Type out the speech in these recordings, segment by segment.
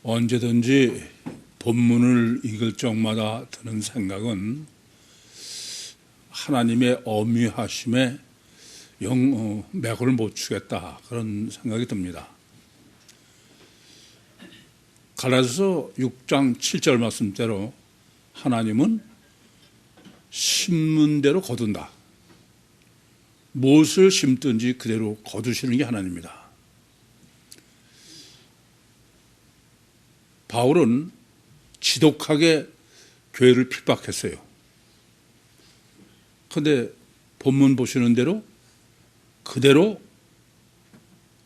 언제든지 본문을 읽을 적마다 드는 생각은 하나님의 어미하심에 맥을 못 추겠다, 그런 생각이 듭니다. 갈라디아서 6장 7절 말씀대로 하나님은 심는 대로 거둔다. 무엇을 심든지 그대로 거두시는 게 하나님입니다. 바울은 지독하게 교회를 핍박했어요. 그런데 본문 보시는 대로 그대로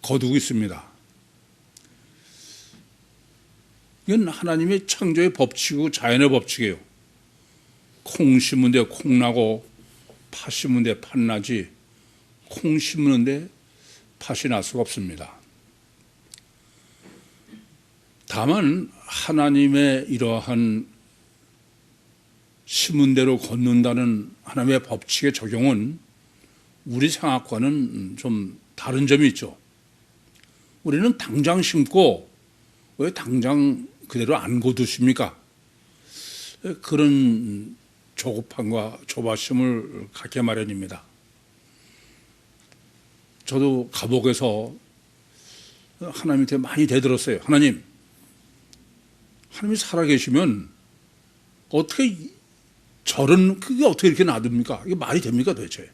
거두고 있습니다. 이건 하나님의 창조의 법칙이고 자연의 법칙이에요. 콩 심은데 콩 나고 팥 심은데 팥 나지, 콩 심는데 팥이 날 수가 없습니다. 다만 하나님의 이러한 심은 대로 걷는다는 하나님의 법칙의 적용은 우리 생각과는 좀 다른 점이 있죠. 우리는 당장 심고 왜 당장 그대로 안 거두십니까? 그런 조급함과 조바심을 갖게 마련입니다. 저도 감옥에서 하나님한테 많이 대들었어요. 하나님이 살아계시면 어떻게 그게 어떻게 이렇게 놔둡니까? 이게 말이 됩니까 도대체?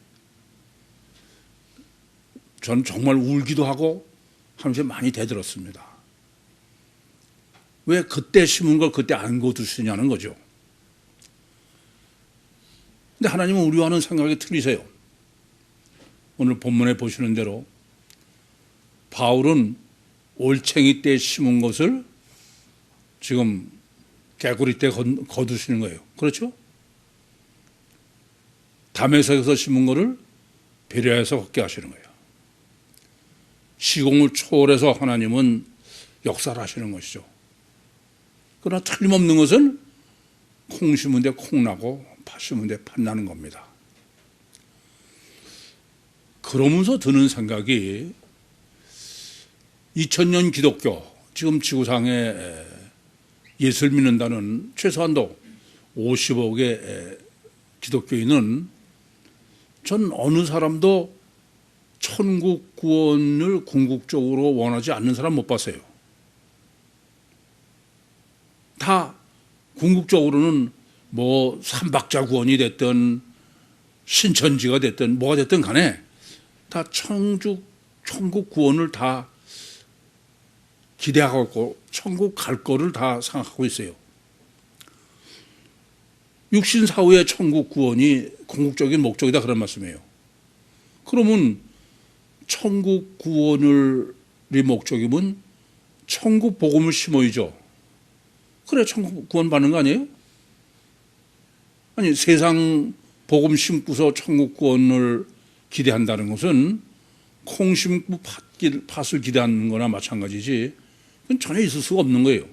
저는 정말 울기도 하고 하나님한테 많이 대들었습니다. 왜 그때 심은 걸 그때 안 거두시냐는 거죠. 근데 하나님은 우리와는 생각이 틀리세요. 오늘 본문에 보시는 대로 바울은 올챙이 때 심은 것을 지금 개구리 때 거두시는 거예요. 그렇죠? 다메섹에서 심은 것을 베레아에서 걷게 하시는 거예요. 시공을 초월해서 하나님은 역사를 하시는 것이죠. 그러나 틀림없는 것은 콩 심은 데 콩 나고 팥 심은 데 팥 나는 겁니다. 그러면서 드는 생각이 2000년 기독교, 지금 지구상에 예수를 믿는다는 최소한도 50억의 기독교인은 전 어느 사람도 천국 구원을 궁극적으로 원하지 않는 사람 못 봤어요. 다 궁극적으로는 뭐 삼박자 구원이 됐든 신천지가 됐든 뭐가 됐든 간에 다 천국 구원을 다 기대하고 있고 천국 갈 거를 다 생각하고 있어요. 육신 사후의 천국 구원이 궁극적인 목적이다, 그런 말씀이에요. 그러면 천국 구원을 목적이면 천국 복음을 심어야죠. 그래 천국 구원 받는 거 아니에요? 아니 세상 복음 심고서 천국 구원을 기대한다는 것은 콩 심고 팥을 기대하는 거나 마찬가지지, 그건 전혀 있을 수가 없는 거예요.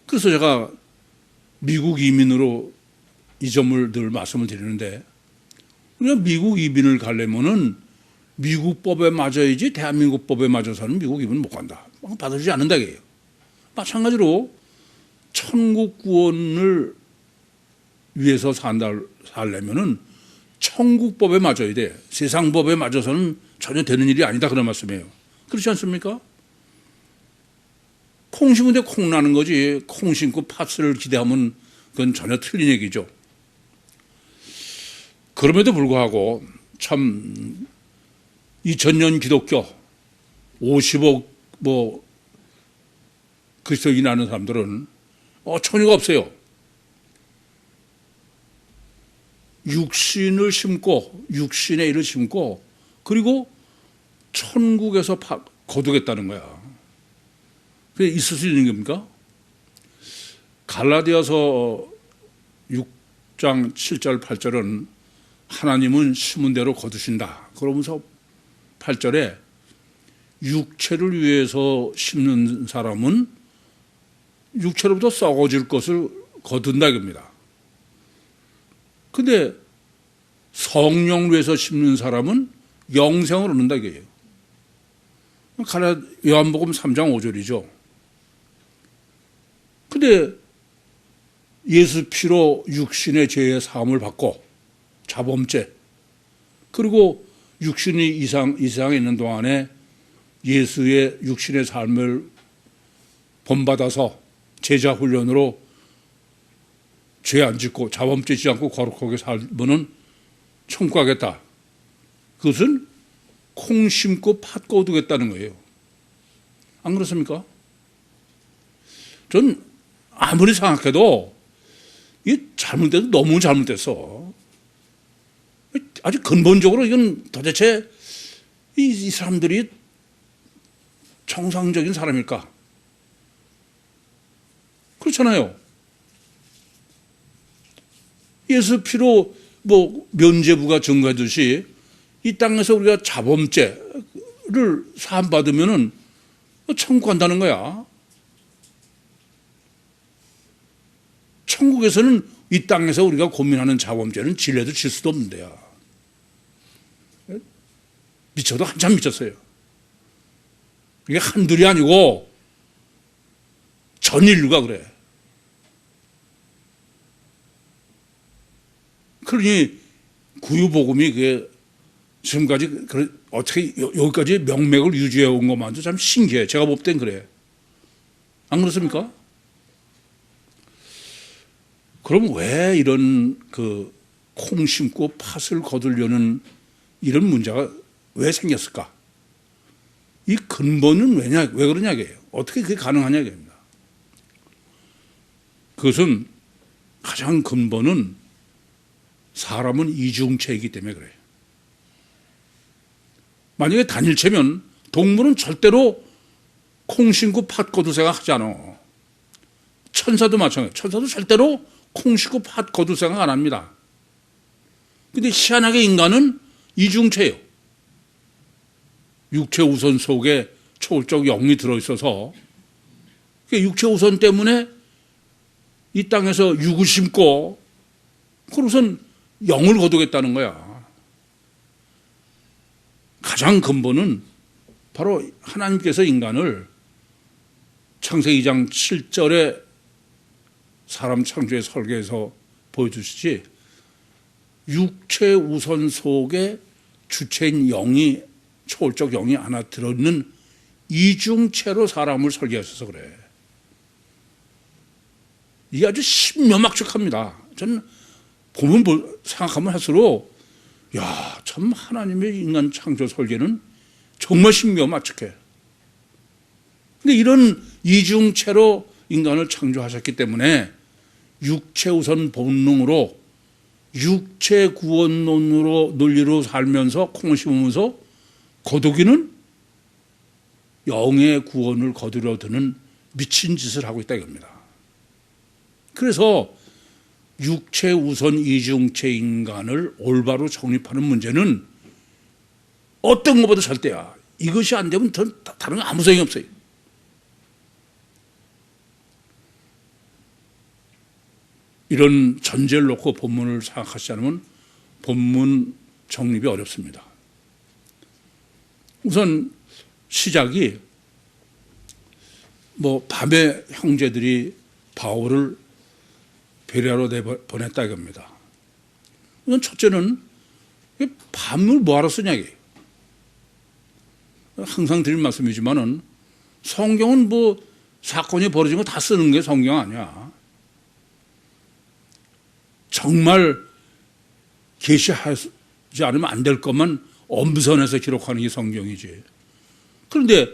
그래서 제가 미국 이민으로 이 점을 늘 말씀을 드리는데, 우리가 미국 이민을 가려면은 미국 법에 맞아야지 대한민국 법에 맞아서는 미국 이민 못 간다, 받아주지 않는다 이게요. 마찬가지로 천국 구원을 위해서 살려면은 천국 법에 맞아야 돼. 세상 법에 맞아서는 전혀 되는 일이 아니다, 그런 말씀이에요. 그렇지 않습니까? 콩 심은데 콩 나는 거지, 콩 심고 팥을 기대하면 그건 전혀 틀린 얘기죠. 그럼에도 불구하고 참 2000년 기독교 50억 그리스도인이 나는 사람들은 천의가 없어요. 육신을 심고 육신의 일을 심고 그리고 천국에서 거두겠다는 거야. 그게 있을 수 있는 겁니까? 갈라디아서 6장 7절 8절은 하나님은 심은 대로 거두신다. 그러면서 8절에 육체를 위해서 심는 사람은 육체로부터 썩어질 것을 거둔다 이겁니다. 근데 성령을 위해서 심는 사람은 영생을 얻는다 이거예요. 요한복음 3장 5절이죠. 근데 예수 피로 육신의 죄의 사함을 받고 자범죄, 그리고 육신이 이 세상에 있는 동안에 예수의 육신의 삶을 본받아서 제자 훈련으로 죄 안 짓고 자범죄 짓지 않고 거룩하게 살면은 천국 가겠다. 그것은 콩 심고 팥 거두겠다는 거예요. 안 그렇습니까? 전 아무리 생각해도 이게 잘못돼도 너무 잘못됐어. 아주 근본적으로 이건 도대체 이 사람들이 정상적인 사람일까? 그렇잖아요. 예수 피로 면죄부가 증거하듯이 이 땅에서 우리가 자범죄를 사함받으면은 천국 간다는 거야. 천국에서는 이 땅에서 우리가 고민하는 자범죄는 질래도 질 수도 없는데요. 미쳐도 한참 미쳤어요. 이게 한둘이 아니고 전 인류가 그래. 그러니 구유복음이 그게 지금까지 어떻게 여기까지 명맥을 유지해 온 것만도 참 신기해. 제가 볼 땐 그래. 안 그렇습니까? 그럼 왜 이런 콩 심고 팥을 거두려는 이런 문제가 왜 생겼을까? 이 근본은 왜 그러냐고요. 어떻게 그게 가능하냐고요. 그것은 가장 근본은 사람은 이중체이기 때문에 그래요. 만약에 단일체면 동물은 절대로 콩 심고 팥 거두 생각 하지 않아. 천사도 마찬가지예요. 천사도 절대로 콩 심고 팥 거두 생각 안 합니다. 근데 희한하게 인간은 이중체예요. 육체 우선 속에 초월적 영이 들어있어서 육체 우선 때문에 이 땅에서 육을 심고 그러고선 영을 거두겠다는 거야. 가장 근본은 바로 하나님께서 인간을 창세기 2장 7절에 사람 창조의 설계에서 보여주시지, 육체 우선 속에 주체인 영이, 초월적 영이 하나 들어있는 이중체로 사람을 설계하셔서 그래. 이게 아주 신묘막측합니다. 저는 보면 생각하면 할수록 야, 참 하나님의 인간 창조 설계는 정말 신묘막측해. 근데 이런 이중체로 인간을 창조하셨기 때문에 육체 우선 본능으로 육체 구원론으로 논리로 살면서 콩을 심으면서 거두기는 영의 구원을 거두려 드는 미친 짓을 하고 있다 이겁니다. 그래서 육체 우선 이중체 인간을 올바로 정립하는 문제는 어떤 것보다 절대야. 이것이 안 되면 다른 건 아무 소용이 없어요. 이런 전제를 놓고 본문을 생각하지 않으면 본문 정립이 어렵습니다. 우선 시작이 밤에 형제들이 바울을 베레아로 내보냈다 이겁니다. 이건 첫째는 밤을 뭐하러 쓰냐 이게. 항상 드린 말씀이지만은 성경은 사건이 벌어진 거 다 쓰는 게 성경 아니야. 정말 계시하지 않으면 안 될 것만 엄선해서 기록하는 게 성경이지. 그런데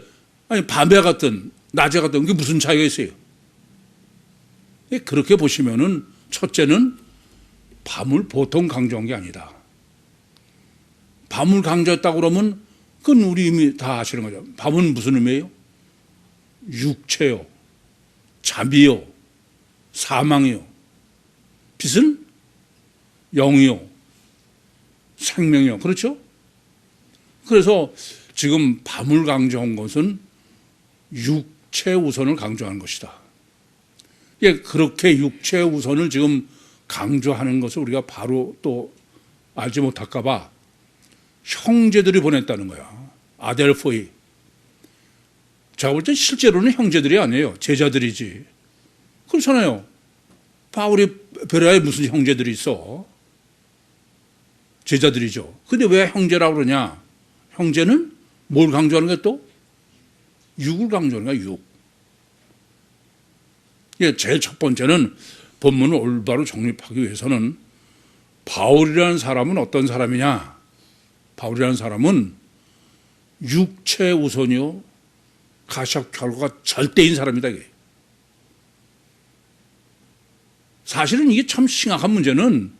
밤에 갔든 낮에 갔든 그게 무슨 차이가 있어요? 그렇게 보시면은 첫째는 밤을 보통 강조한 게 아니다. 밤을 강조했다고 그러면 그건 우리 이미 다 아시는 거죠. 밤은 무슨 의미예요? 육체요, 잠이요, 사망이요. 빛은 영이요, 생명이요. 그렇죠? 그래서 지금 밤을 강조한 것은 육체 우선을 강조하는 것이다. 그렇게 육체 우선을 지금 강조하는 것을 우리가 바로 또 알지 못할까 봐 형제들이 보냈다는 거야. 아델포이. 제가 볼 때 실제로는 형제들이 아니에요. 제자들이지. 그렇잖아요. 바울이 베레아에 무슨 형제들이 있어? 제자들이죠. 근데 왜 형제라고 그러냐? 형제는 뭘 강조하는 거야 또? 육을 강조하는 거야, 육. 제일 첫 번째는 본문을 올바로 정립하기 위해서는 바울이라는 사람은 어떤 사람이냐? 바울이라는 사람은 육체 우선이요, 가시학 결과가 절대인 사람이다. 이게. 사실은 이게 참 심각한 문제는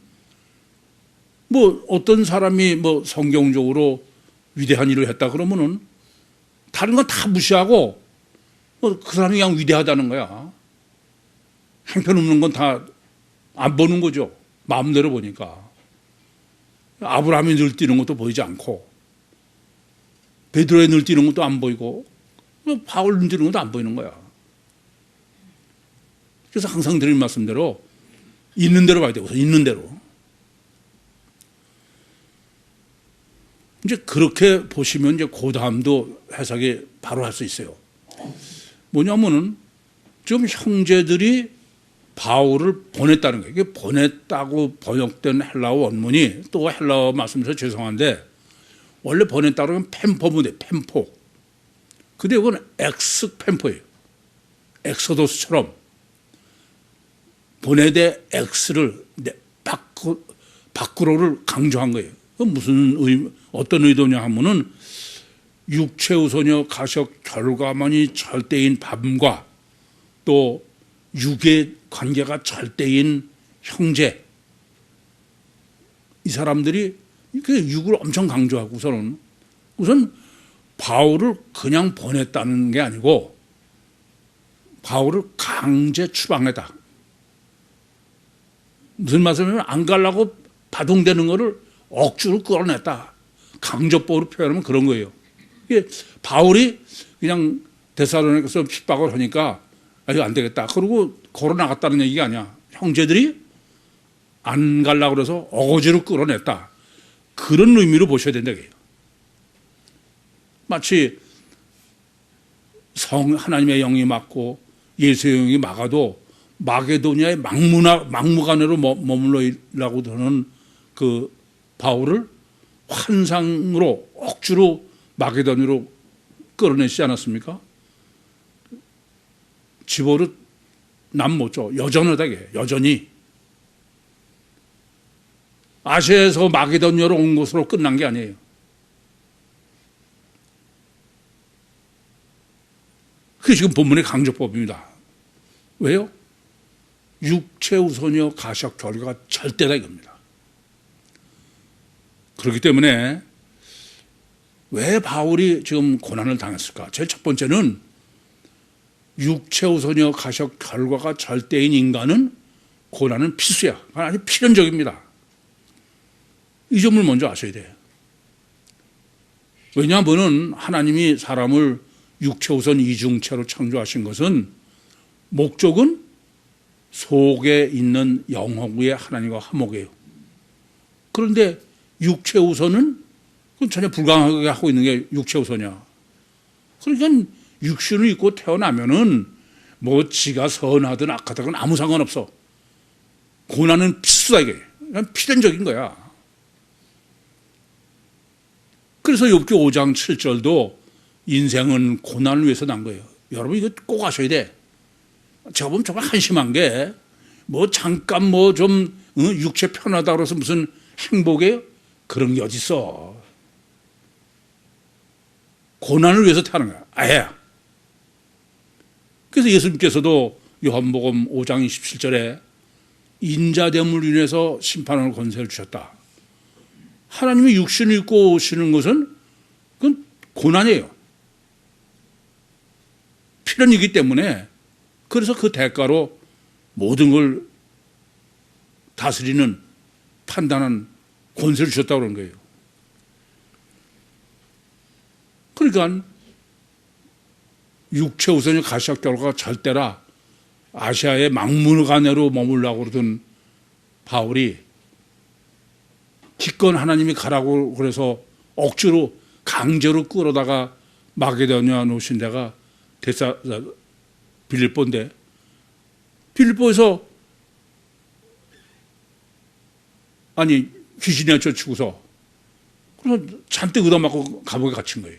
뭐 어떤 사람이 뭐 성경적으로 위대한 일을 했다 그러면은 다른 건 다 무시하고 뭐 그 사람이 그냥 위대하다는 거야. 형편없는 건 다 안 보는 거죠. 마음대로 보니까. 아브라함이 늘 뛰는 것도 보이지 않고, 베드로의 늘 뛰는 것도 안 보이고, 바울 늘 뛰는 것도 안 보이는 거야. 그래서 항상 드린 말씀대로 있는 대로 봐야 되고, 있는 대로. 이제 그렇게 보시면 이제 그 다음도 해석이 바로 할 수 있어요. 뭐냐면은 지금 형제들이 바울을 보냈다는 거예요. 이게 보냈다고 번역된 헬라어 원문이, 또 헬라어 말씀드려서 죄송한데, 원래 보냈다고 하면 펜포면 돼, 펜포. 근데 이건 엑스 펜포예요. 엑소도스처럼 보내되 엑스를 밖으로를 강조한 거예요. 어떤 의도냐 하면은 육체 우선여 가시학 결과만이 절대인 밤과 또 육의 관계가 절대인 형제, 이 사람들이 육을 엄청 강조하고서는 우선 바울을 그냥 보냈다는 게 아니고 바울을 강제 추방했다. 무슨 말씀이냐면 안 가려고 바동되는 거를 억지로 끌어냈다. 강조법으로 표현하면 그런 거예요. 이게 바울이 그냥 데살로니가서 핍박을 하니까 이거 안 되겠다. 그러고 걸어 나갔다는 얘기가 아니야. 형제들이 안 가려고 그래서 어거지로 끌어냈다. 그런 의미로 보셔야 된다. 마치 하나님의 영이 막고 예수의 영이 막아도 마게도니아의 막무가내로 머물러라고 하는 그 바울을 환상으로 억지로 마게도니아로 끌어내지 않았습니까? 집어로 남 못 줘. 여전하다게, 여전히. 아시아에서 마게도니아로 온 것으로 끝난 게 아니에요. 그게 지금 본문의 강조법입니다. 왜요? 육체 우선이요 가시학 결과가 절대다 이겁니다. 그렇기 때문에 왜 바울이 지금 고난을 당했을까? 제일 첫 번째는 육체 우선이요 가시학 결과가 절대인 인간은 고난은 필수야. 아주 필연적입니다. 이 점을 먼저 아셔야 돼요. 왜냐하면 하나님이 사람을 육체 우선 이중체로 창조하신 것은 목적은 속에 있는 영혼의 하나님과 화목이에요. 그런데 육체 우선은 전혀 불가능하게 하고 있는 게 육체 우선이야. 그러니까 육신을 입고 태어나면은 뭐 지가 선하든 악하든 아무 상관없어. 고난은 필수다 이게. 그냥 필연적인 거야. 그래서 욥기 5장 7절도 인생은 고난을 위해서 난 거예요. 여러분 이거 꼭 아셔야 돼. 제가 보면 정말 한심한 게 뭐 잠깐 뭐 좀 육체 편하다 그래서 무슨 행복이에요? 그런 게 어디 있어. 고난을 위해서 태어난 거야. 아예. 그래서 예수님께서도 요한복음 5장 27절에 인자됨을 인해서 심판하는 권세를 주셨다. 하나님이 육신을 입고 오시는 것은 그건 고난이에요. 필연이기 때문에 그래서 그 대가로 모든 걸 다스리는 판단한 권세를 주셨다고 그런 거예요. 그러니까 육체 우선의 가시학 결과가 절대라 아시아의 막무가내로 머물라고 그러던 바울이 기껏 하나님이 가라고 그래서 억지로 강제로 끌어다가 마게도니아 놓으신 데가 빌립보인데 빌립보에서 아니 귀신에 쫓치고서 그래서 잔뜩 얻어맞고 감옥에 갇힌 거예요.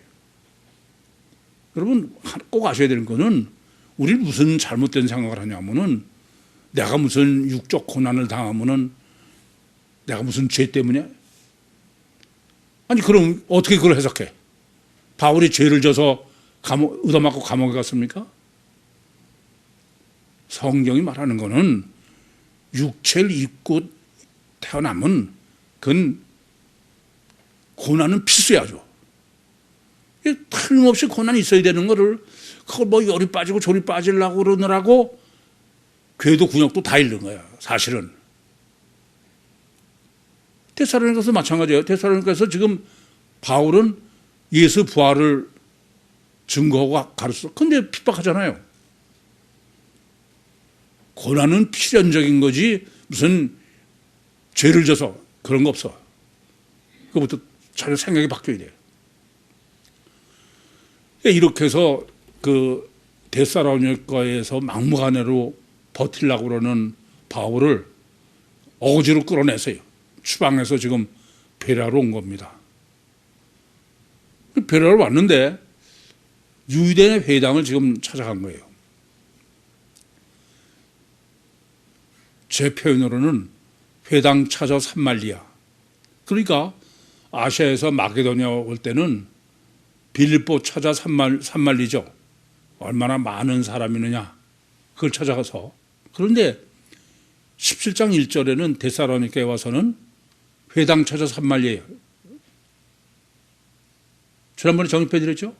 여러분 꼭 아셔야 되는 거는 우리 무슨 잘못된 생각을 하냐면은 내가 무슨 육적 고난을 당하면은 내가 무슨 죄 때문에? 아니 그럼 어떻게 그걸 해석해? 바울이 죄를 져서 얻어맞고 감옥에 갔습니까? 성경이 말하는 거는 육체를 입고 태어나면 그건 고난은 필수야죠. 틀림없이 고난이 있어야 되는 거를 그걸 뭐 열이 빠지고 졸이 빠지려고 그러느라고 궤도 군역도 다 잃는 거야 사실은. 데살로니가서 마찬가지예요. 데살로니가서 지금 바울은 예수 부활을 증거하고 가르쳐. 근데 핍박하잖아요. 고난은 필연적인 거지 무슨 죄를 져서 그런 거 없어. 그것부터 전혀 생각이 바뀌어야 돼요. 이렇게 해서 그 데살로니가에서 막무가내로 버틸라고 그러는 바울을 억지로 끌어내서요. 추방해서 지금 베레아로 온 겁니다. 베레아로 왔는데 유대인의 회당을 지금 찾아간 거예요. 제 표현으로는 회당 찾아 산말리야. 그러니까 아시아에서 마게도니아 올 때는 빌립보 찾아 산말리죠. 얼마나 많은 사람이느냐 그걸 찾아가서. 그런데 17장 1절에는 데살로니가에 와서는 회당 찾아 산말리예요. 지난번에 정립해 드렸죠.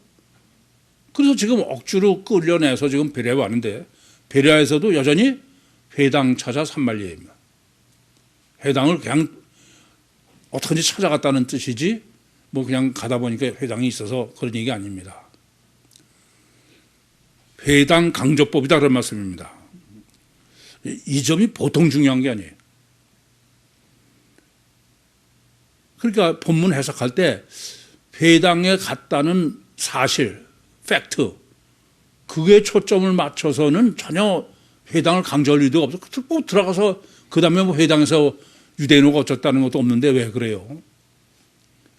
그래서 지금 억지로 끌려내서 지금 베레아에 왔는데 베레아에서도 여전히 회당 찾아 산말리입니다. 회당을 그냥 어떻게든지 찾아갔다는 뜻이지 뭐 그냥 가다 보니까 회당이 있어서 그런 얘기 아닙니다. 회당 강조법이다 그런 말씀입니다. 이 점이 보통 중요한 게 아니에요. 그러니까 본문 해석할 때 회당에 갔다는 사실, 팩트, 그게 초점을 맞춰서는 전혀 회당을 강조할 이유가 없어. 꼭 들어가서 그 다음에 뭐 회당에서 유대인으로 어쩌다는 것도 없는데 왜 그래요?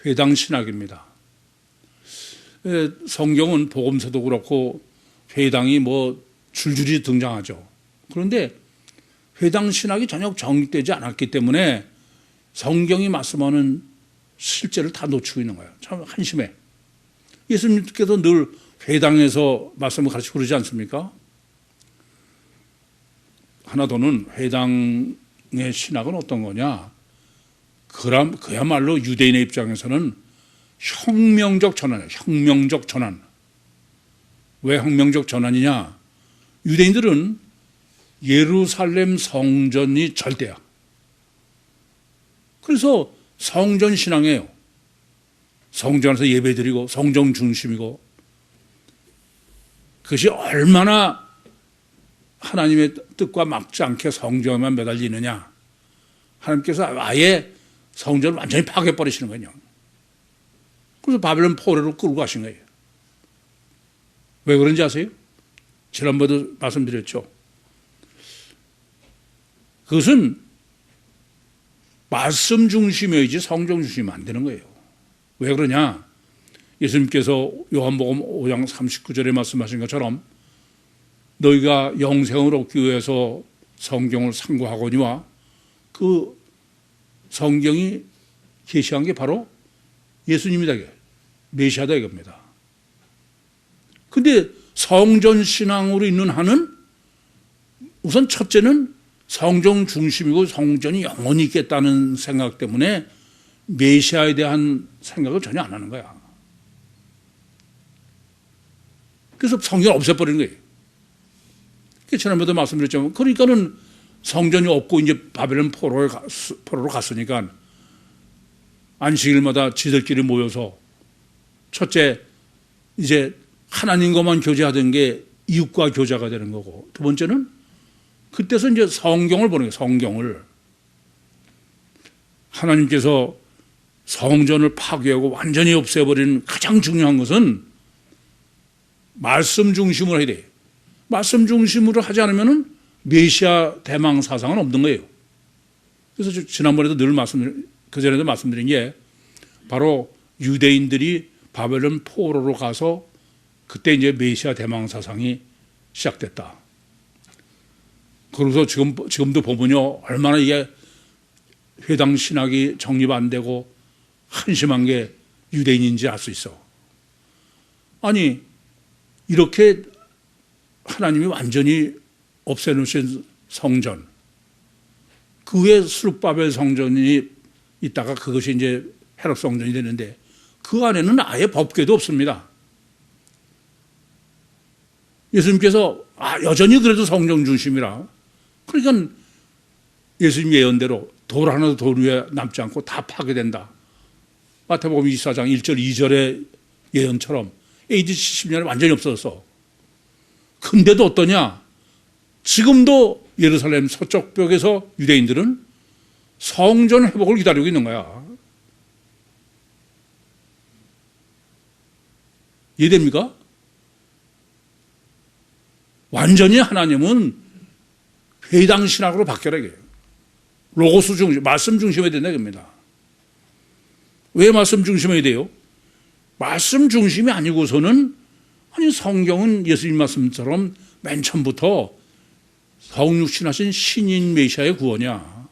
회당 신학입니다. 성경은 복음서도 그렇고 회당이 뭐 줄줄이 등장하죠. 그런데 회당 신학이 전혀 정립되지 않았기 때문에 성경이 말씀하는 실제를 다 놓치고 있는 거예요. 참 한심해. 예수님께서 늘 회당에서 말씀을 가르치고 그러지 않습니까? 하나 더는 회당의 신학은 어떤 거냐? 그야말로 유대인의 입장에서는 혁명적 전환이에요. 혁명적 전환. 왜 혁명적 전환이냐? 유대인들은 예루살렘 성전이 절대야. 그래서 성전 신앙이에요. 성전에서 예배드리고 성전 중심이고 그것이 얼마나 하나님의 뜻과 맞지 않게 성전에만 매달리느냐. 하나님께서 아예 성전을 완전히 파괴해버리시는 거예요. 그래서 바벨론 포로로 끌고 가신 거예요. 왜 그런지 아세요? 지난번에도 말씀드렸죠. 그것은 말씀 중심이어야지 성경 중심이 안 되는 거예요. 왜 그러냐? 예수님께서 요한복음 5장 39절에 말씀하신 것처럼 너희가 영생을 얻기 위해서 성경을 상고하거니와 그 성경이 계시한 게 바로 예수님이다. 메시아다 이겁니다. 근데 성전 신앙으로 있는 한은 우선 첫째는 성경 중심이고 성전이 영원히 있겠다는 생각 때문에 메시아에 대한 생각을 전혀 안 하는 거야. 그래서 성경을 없애버리는 거예요. 지난번에도 말씀드렸지만 그러니까는 성전이 없고 이제 바벨론 포로로 갔으니까 안식일마다 지들끼리 모여서 첫째 이제 하나님과만 교제하던 게 이웃과 교제가 되는 거고 두 번째는 그때서 이제 성경을 보는 거예요. 성경을. 하나님께서 성전을 파괴하고 완전히 없애버리는 가장 중요한 것은 말씀 중심으로 해야 돼요. 말씀 중심으로 하지 않으면 메시아 대망 사상은 없는 거예요. 그래서 지난번에도 그전에도 말씀드린 게 바로 유대인들이 바벨론 포로로 가서 그때 이제 메시아 대망 사상이 시작됐다. 그래서 지금도 보면요, 얼마나 이게 회당 신학이 정립 안 되고 한심한 게 유대인인지 알 수 있어. 아니, 이렇게 하나님이 완전히 없애놓으신 성전, 그 후에 스룹바벨 성전이 있다가 그것이 이제 헤롯 성전이 되는데 그 안에는 아예 법궤도 없습니다. 예수님께서 여전히 그래도 성전 중심이라. 그러니까 예수님 예언대로 돌 하나도 돌 위에 남지 않고 다 파괴된다. 마태복음 24장 1절 2절의 예언처럼 AD 70년에 완전히 없어졌어. 근데도 어떠냐? 지금도 예루살렘 서쪽 벽에서 유대인들은 성전 회복을 기다리고 있는 거야. 이해됩니까? 완전히 하나님은 회당 신학으로 바뀌어라 이게요. 로고스 중심, 말씀 중심이 된다 이겁니다. 왜 말씀 중심이 돼요? 말씀 중심이 아니고서는, 아니 성경은 예수님 말씀처럼 맨 처음부터 성육신하신 신인 메시아의 구원이야.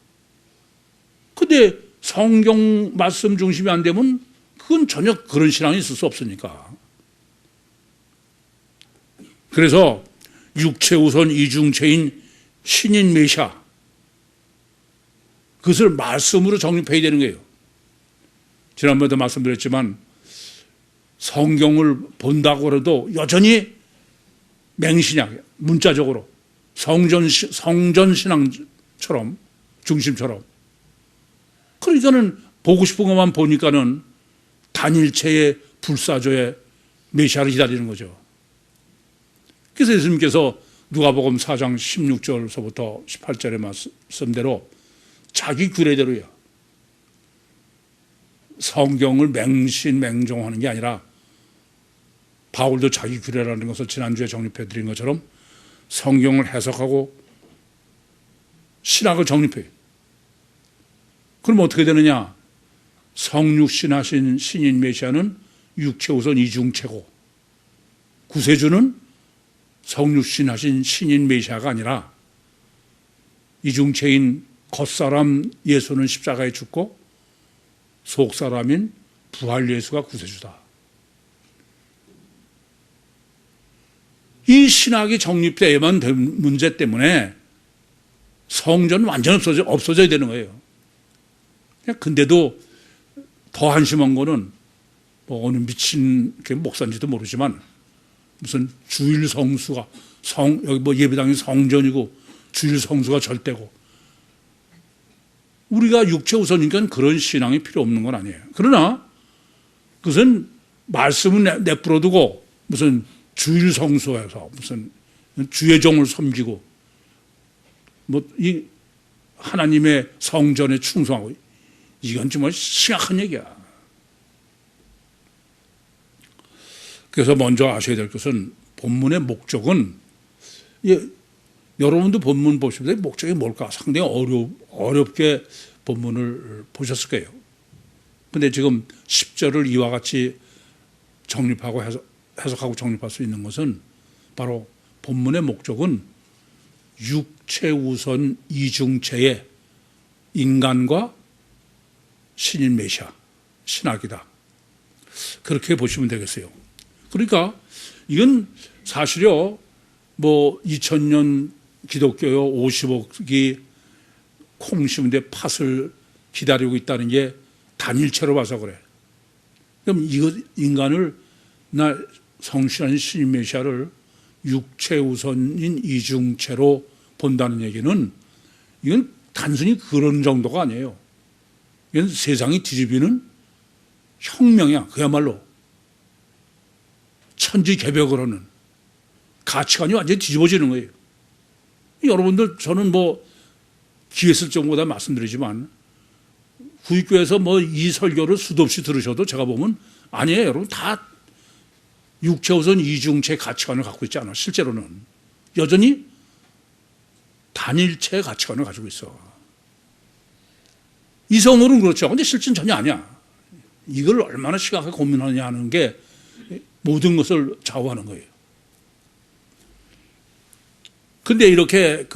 근데 성경 말씀 중심이 안 되면 그건 전혀 그런 신앙이 있을 수 없으니까. 그래서 육체 우선 이중체인 신인 메시아, 그것을 말씀으로 정립해야 되는 거예요. 지난번에도 말씀드렸지만 성경을 본다고 해도 여전히 맹신약, 문자적으로 성전신앙처럼, 중심처럼. 그러니까는 보고 싶은 것만 보니까는 단일체의 불사조의 메시아를 기다리는 거죠. 그래서 예수님께서 누가복음 4장 16절서부터 18절의 말씀대로 자기 규례대로요. 성경을 맹신맹종하는 게 아니라 바울도 자기 규례라는 것을 지난주에 정립해 드린 것처럼 성경을 해석하고 신학을 정립해요. 그럼 어떻게 되느냐? 성육신하신 신인 메시아는 육체 우선 이중체고, 구세주는 성육신하신 신인 메시아가 아니라 이중체인 겉사람 예수는 십자가에 죽고 속사람인 부활 예수가 구세주다. 이 신학이 정립되어야만 된 문제 때문에 성전은 완전 없어져야 되는 거예요. 근데도 더 한심한 거는 뭐 어느 미친 목사인지도 모르지만 무슨 주일 성수가 여기 뭐 예배당이 성전이고 주일 성수가 절대고, 우리가 육체 우선이니까 그런 신앙이 필요 없는 건 아니에요. 그러나 그것은 말씀은 내버려 두고 무슨 주일 성수에서 무슨 주의 종을 섬기고 뭐 이 하나님의 성전에 충성하고, 이건 정말 심각한 얘기야. 그래서 먼저 아셔야 될 것은 본문의 목적은, 여러분도 본문 보시면 목적이 뭘까 상당히 어렵게 본문을 보셨을 거예요. 그런데 지금 10절을 이와 같이 정립하고 해석하고 정립할 수 있는 것은 바로 본문의 목적은 육체 우선 이중체의 인간과 신인 메시아, 신학이다. 그렇게 보시면 되겠어요. 그러니까 이건 사실요, 뭐 2000년 기독교요 50억이 콩 심은데 팥을 기다리고 있다는 게 단일체로 봐서 그래. 그럼 이거 인간을, 나 성신한 신인 메시아를 육체 우선인 이중체로 본다는 얘기는 이건 단순히 그런 정도가 아니에요. 이건 세상이 뒤집이는 혁명이야. 그야말로 천지개벽을 하는 가치관이 완전히 뒤집어지는 거예요. 여러분들, 저는 뭐 기회 쓸 정보다 말씀드리지만 구입교에서 뭐 이 설교를 수도 없이 들으셔도 제가 보면 아니에요. 여러분 다 육체 우선 이중체 가치관을 갖고 있지 않아. 실제로는 여전히 단일체의 가치관을 가지고 있어. 이성으로는 그렇죠. 근데 실제는 전혀 아니야. 이걸 얼마나 심각하게 고민하느냐 하는 게 모든 것을 좌우하는 거예요. 근데 이렇게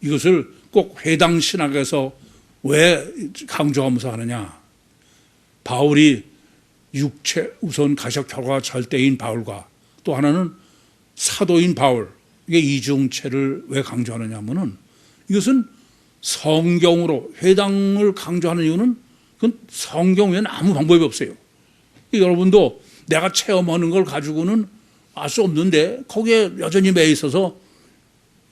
이것을 꼭 회당 신학에서 왜 강조하면서 하느냐. 바울이 육체 우선 가시적 결과가 절대인 바울과 또 하나는 사도인 바울, 이게 이중체를 왜 강조하느냐 하면은 이것은 성경으로 회당을 강조하는 이유는 그건 성경 외에는 아무 방법이 없어요. 여러분도 내가 체험하는 걸 가지고는 알 수 없는데 거기에 여전히 매 있어서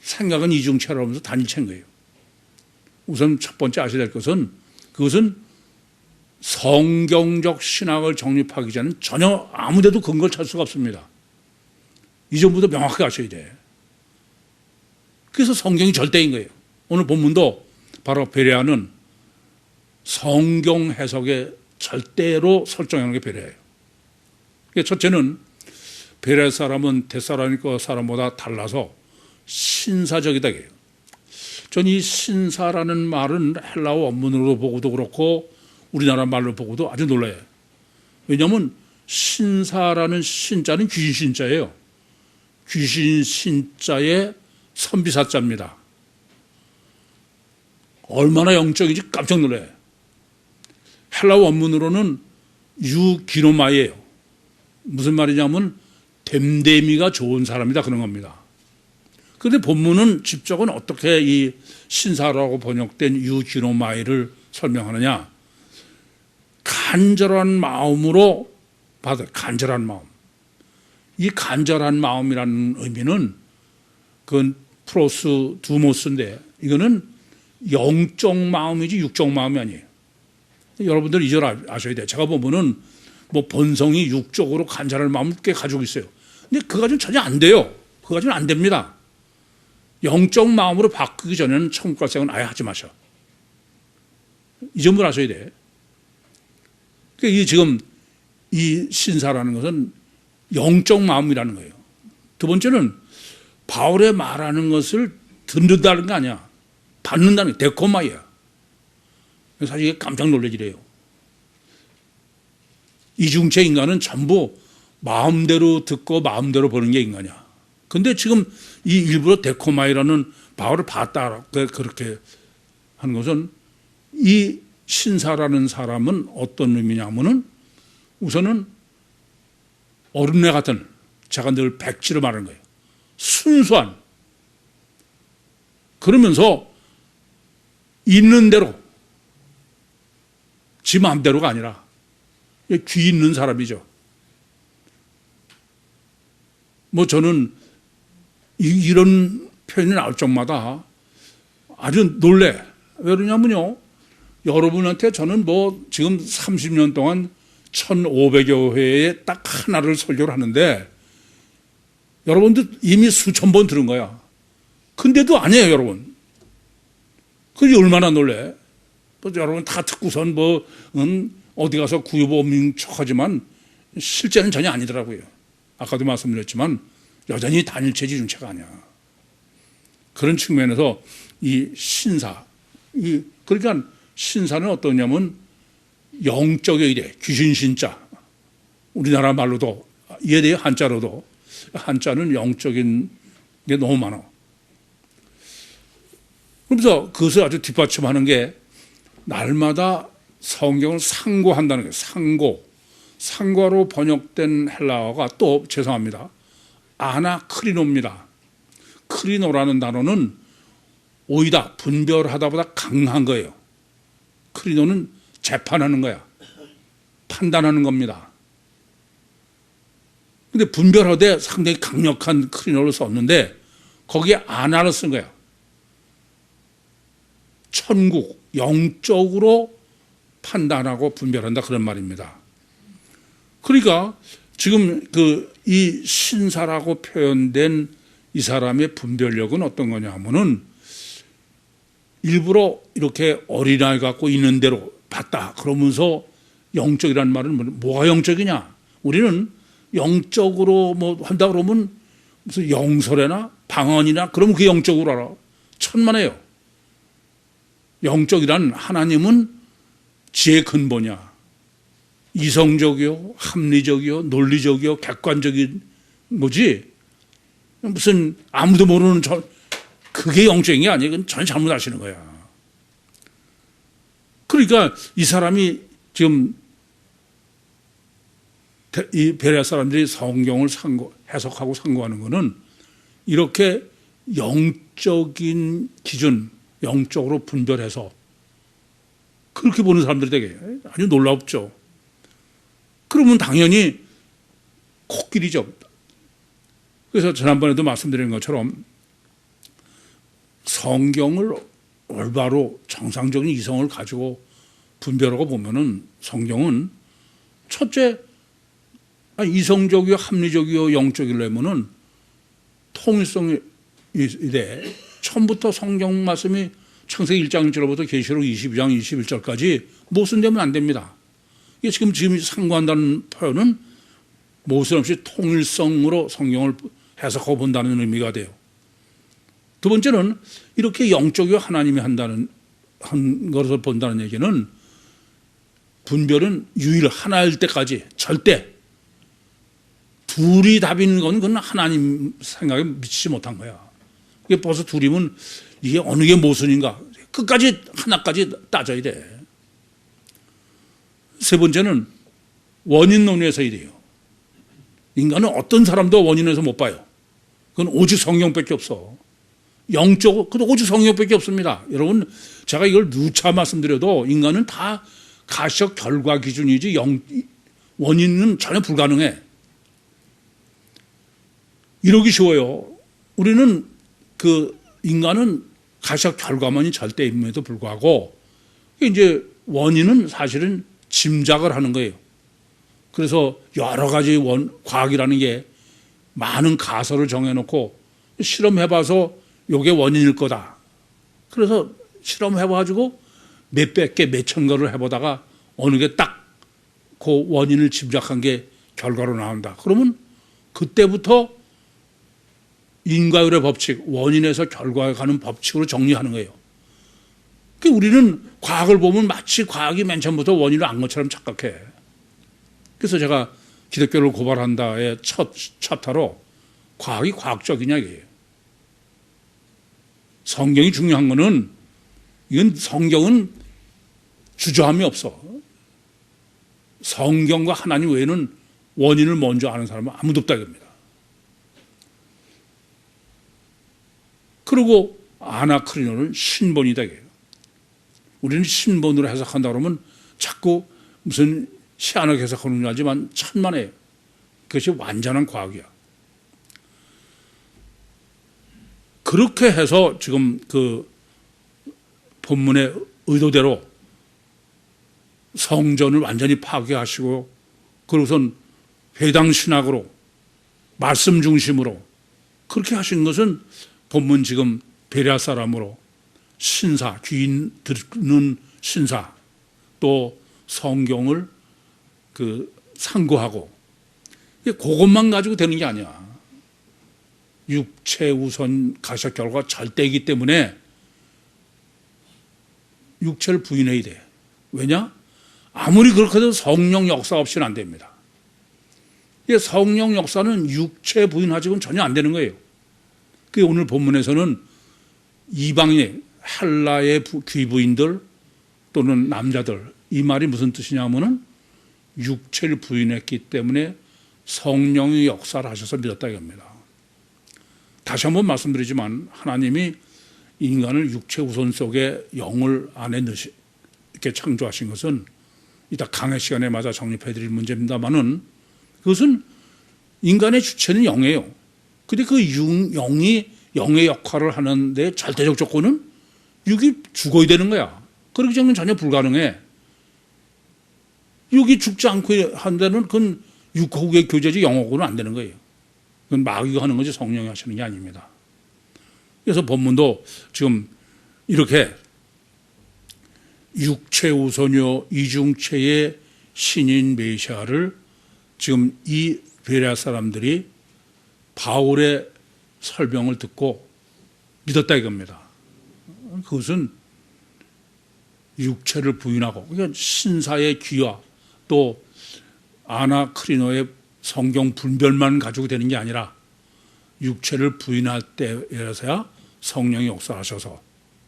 생각은 이중체라고 하면서 단일체인 거예요. 우선 첫 번째 아셔야 될 것은 그것은 성경적 신학을 정립하기 전에는 전혀 아무데도 근거를 찾을 수가 없습니다. 이 점부터 명확하게 아셔야 돼. 그래서 성경이 절대인 거예요. 오늘 본문도 바로 베레아는 성경 해석의 절대로 설정하는 게 베레아예요. 첫째는 베레아 사람은 데살로니가 사람보다 달라서 신사적이다. 전 이 신사라는 말은 헬라어 원문으로 보고도 그렇고 우리나라 말로 보고도 아주 놀라요. 왜냐하면 신사라는 신자는 귀신 신자예요. 귀신 신자의 선비사자입니다. 얼마나 영적인지 깜짝 놀라요. 헬라어 원문으로는 유기노마이예요. 무슨 말이냐면 됨됨이가 좋은 사람이다 그런 겁니다. 그런데 본문은 직접은 어떻게 이 신사라고 번역된 유기노마이를 설명하느냐. 간절한 마음으로 받아. 간절한 마음. 이 간절한 마음이라는 의미는 그건 프로스 두모스인데 이거는 영적 마음이지 육적 마음이 아니에요. 여러분들 이 절 아셔야 돼요. 제가 보면은 뭐 본성이 육적으로 간절한 마음을 꽤 가지고 있어요. 근데 그거 가지고는 전혀 안 돼요. 그거 가지고는 안 됩니다. 영적 마음으로 바꾸기 전에는 천국 갈 생각은 아예 하지 마셔. 이 점을 아셔야 돼. 그러니까 지금 이 신사라는 것은 영적 마음이라는 거예요. 두 번째는 바울의 말하는 것을 듣는다는 게 아니야. 받는다는 게 데코마이야. 사실 이게 깜짝 놀라지래요. 이중체 인간은 전부 마음대로 듣고 마음대로 보는 게 인간이야. 근데 지금 이 일부러 데코마이라는 바울을 봤다 그렇게 하는 것은 이 신사라는 사람은 어떤 의미냐면은 우선은 어른애 같은, 제가 늘 백지로 말하는 거예요. 순수한. 그러면서 있는 대로, 지 마음대로가 아니라 귀 있는 사람이죠. 뭐 저는 이런 표현이 나올 적마다 아주 놀래. 왜 그러냐면요. 여러분한테 저는 뭐 지금 30년 동안 1500여 회에 딱 하나를 설교를 하는데 여러분들 이미 수천 번 들은 거야. 근데도 아니에요, 여러분. 그게 얼마나 놀래. 뭐 여러분 다 듣고선 뭐 어디 가서 구유보민 척하지만 실제는 전혀 아니더라고요. 아까도 말씀드렸지만 여전히 단일체 지중체가 아니야. 그런 측면에서 이 신사, 그러니까 신사는 어떠냐면 영적의 이래, 귀신 신자. 우리나라 말로도 이해돼요? 한자로도. 한자는 영적인 게 너무 많아. 그러면서 그것을 아주 뒷받침하는 게 날마다 성경을 상고한다는 거예요. 상고로 번역된 헬라어가 또 죄송합니다. 아나크리노입니다. 크리노라는 단어는 오이다, 분별하다보다 강한 거예요. 크리노는 재판하는 거야. 판단하는 겁니다. 근데 분별하되 상당히 강력한 크리노를 썼는데 거기에 아나를 쓴 거야. 천국, 영적으로 판단하고 분별한다 그런 말입니다. 그러니까 지금 이 신사라고 표현된 이 사람의 분별력은 어떤 거냐 하면은 일부러 이렇게 어린아이 갖고 있는 대로 봤다 그러면서 영적이라는 말은 뭐가 영적이냐? 우리는 영적으로 뭐 한다 그러면 무슨 영설이나 방언이나 그러면 그게 영적으로 알아. 천만에요. 영적이란 하나님은 지혜의 근본이야. 이성적이요, 합리적이요, 논리적이요, 객관적인 거지. 무슨 아무도 모르는 그게 영적인 게 아니에요. 그건 전혀 잘못하시는 거야. 그러니까 이 사람이 지금 이 베레아 사람들이 성경을 해석하고 상고하는 것은 이렇게 영적인 기준, 영적으로 분별해서 그렇게 보는 사람들이 되게 아주 놀랍죠. 그러면 당연히 코끼리죠. 그래서 지난번에도 말씀드린 것처럼 성경을 올바로 정상적인 이성을 가지고 분별하고 보면은 성경은 첫째, 이성적이요, 합리적이요, 영적이려면은 통일성이 돼. 처음부터 성경 말씀이 창세기 1장 1절부터 계시록 22장 21절까지 모순되면 안 됩니다. 이게 지금 상고한다는 표현은 모순 없이 통일성으로 성경을 해석하고 본다는 의미가 돼요. 두 번째는 이렇게 영적이요 하나님이 한 것을 본다는 얘기는 분별은 유일 하나일 때까지 절대 둘이 답인 건 그건 하나님 생각에 미치지 못한 거야. 이게 벌써 둘이면 이게 어느 게 모순인가 끝까지 하나까지 따져야 돼. 세 번째는 원인론에서 이래요. 인간은 어떤 사람도 원인에서 못 봐요. 그건 오직 성경밖에 없어. 영적으로, 그도 오직 성경밖에 없습니다. 여러분, 제가 이걸 누차 말씀드려도 인간은 다 가시적 결과 기준이지 원인은 전혀 불가능해. 이러기 쉬워요. 우리는 인간은 가시적 결과만이 절대임에도 불구하고 이제 원인은 사실은 짐작을 하는 거예요. 그래서 여러 가지 과학이라는 게 많은 가설을 정해놓고 실험해봐서 요게 원인일 거다. 그래서 실험해봐가지고 몇백 개, 몇천 거를 해보다가 어느 게 딱 그 원인을 짐작한 게 결과로 나온다. 그러면 그때부터 인과율의 법칙, 원인에서 결과에 가는 법칙으로 정리하는 거예요. 그러니까 우리는 과학을 보면 마치 과학이 맨 처음부터 원인을 안 것처럼 착각해. 그래서 제가 기독교를 고발한다의 첫 챕터로 과학이 과학적이냐 이게요. 성경이 중요한 거는 이건 성경은 주저함이 없어. 성경과 하나님 외에는 원인을 먼저 아는 사람은 아무도 없다 이겁니다. 그리고 아나크리노는 신본이다 이거예요. 우리는 신본으로 해석한다 그러면 자꾸 무슨 희한하게 해석하는 줄 알지만 천만에요. 그것이 완전한 과학이야. 그렇게 해서 지금 그 본문의 의도대로 성전을 완전히 파괴하시고 그러고선 회당 신학으로 말씀 중심으로 그렇게 하신 것은 본문 지금 베레아 사람으로 신사, 귀인 듣는 신사 또 성경을 상고하고 그것만 가지고 되는 게 아니야. 육체 우선 가시적 결과가 절대이기 때문에 육체를 부인해야 돼. 왜냐? 아무리 그렇게 해도 성령 역사 없이는 안 됩니다. 성령 역사는 육체 부인하지고는 전혀 안 되는 거예요. 그 오늘 본문에서는 이방인, 헬라의 귀부인들 또는 남자들 이 말이 무슨 뜻이냐면은 육체를 부인했기 때문에 성령의 역사를 하셔서 믿었다 이겁니다. 다시 한번 말씀드리지만 하나님이 인간을 육체 우선 속에 영을 안에 이렇게 창조하신 것은 이따 강의 시간에 맞아 정립해 드릴 문제입니다만은 그것은 인간의 주체는 영이에요. 근데 그 영이 영의 역할을 하는데 절대적 조건은 육이 죽어야 되는 거야. 그렇기 때문에 전혀 불가능해. 육이 죽지 않고 한 데는 그건 육하고의 교제지 영하고는 안 되는 거예요. 그건 마귀가 하는 거지 성령이 하시는 게 아닙니다. 그래서 본문도 지금 이렇게 육체 우선요 이중체의 신인 메시아를 지금 이 베레아 사람들이 바울의 설명을 듣고 믿었다 이겁니다. 그것은 육체를 부인하고, 그러니까 신사의 귀화 또 아나크리노의 성경 분별만 가지고 되는 게 아니라 육체를 부인할 때에서야 성령이 역사하셔서,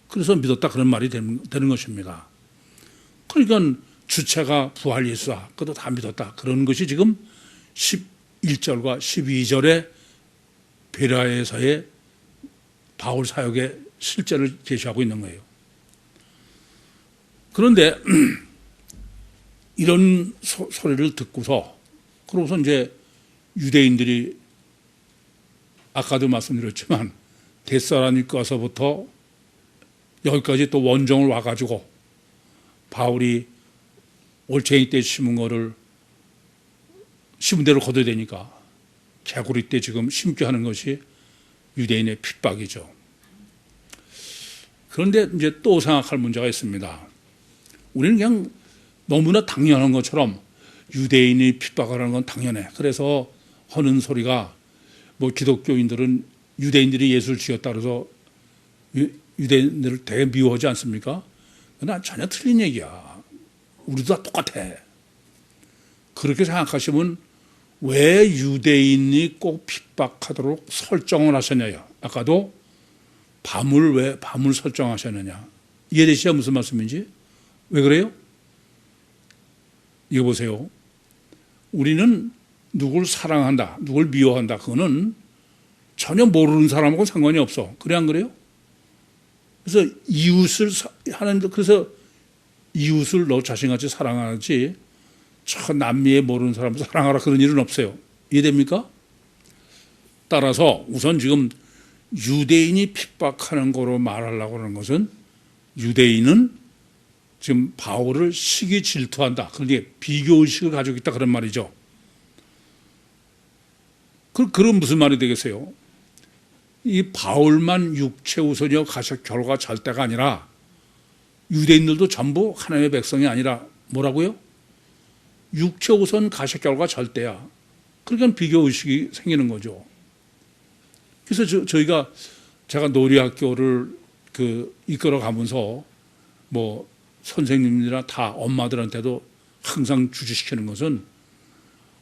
그래서 믿었다 그런 말이 되는 것입니다. 그러니까 주체가 부활 예수다, 그것도 다 믿었다, 그런 것이 지금 11절과 12절의 베라에서의 바울 사역의 실제를 제시하고 있는 거예요. 그런데 이런 소리를 듣고서, 그러고서 이제 유대인들이 아까도 말씀드렸지만 데살로니가서부터 여기까지 또 원정을 와가지고 바울이 올챙이 때 심은 거를 심은 대로 거둬야 되니까 개구리 때 지금 심게 하는 것이 유대인의 핍박이죠. 그런데 이제 또 생각할 문제가 있습니다. 우리는 그냥 너무나 당연한 것처럼 유대인이 핍박을 하는 건 당연해, 그래서 하는 소리가 뭐 기독교인들은 유대인들이 예수를 지었다 그래서 유대인들을 되게 미워하지 않습니까? 그건 전혀 틀린 얘기야. 우리도 다 똑같아. 그렇게 생각하시면 왜 유대인이 꼭 핍박하도록 설정을 하셨냐요? 아까도 왜 밤을 설정하셨느냐? 이해되시죠? 무슨 말씀인지? 왜 그래요? 이거 보세요. 우리는 누굴 사랑한다, 누굴 미워한다, 그거는 전혀 모르는 사람하고 상관이 없어. 그래 안 그래요? 그래서 이웃을 하는데, 그래서 이웃을 너 자신같이 사랑하지 저 남미에 모르는 사람을 사랑하라 그런 일은 없어요. 이해됩니까? 따라서 우선 지금 유대인이 핍박하는 거로 말하려고 하는 것은 유대인은 지금 바울을 시기 질투한다, 그러니 비교의식을 가지고 있다, 그런 말이죠. 그럼 무슨 말이 되겠어요? 이 바울만 육체 우선이요 가셔 결과 잘 때가 아니라 유대인들도 전부 하나님의 백성이 아니라 뭐라고요? 육체 우선 가셔 결과 잘 때야. 그러니까 비교의식이 생기는 거죠. 그래서 제가 놀이학교를 이끌어 가면서 뭐 선생님들이나 다 엄마들한테도 항상 주지시키는 것은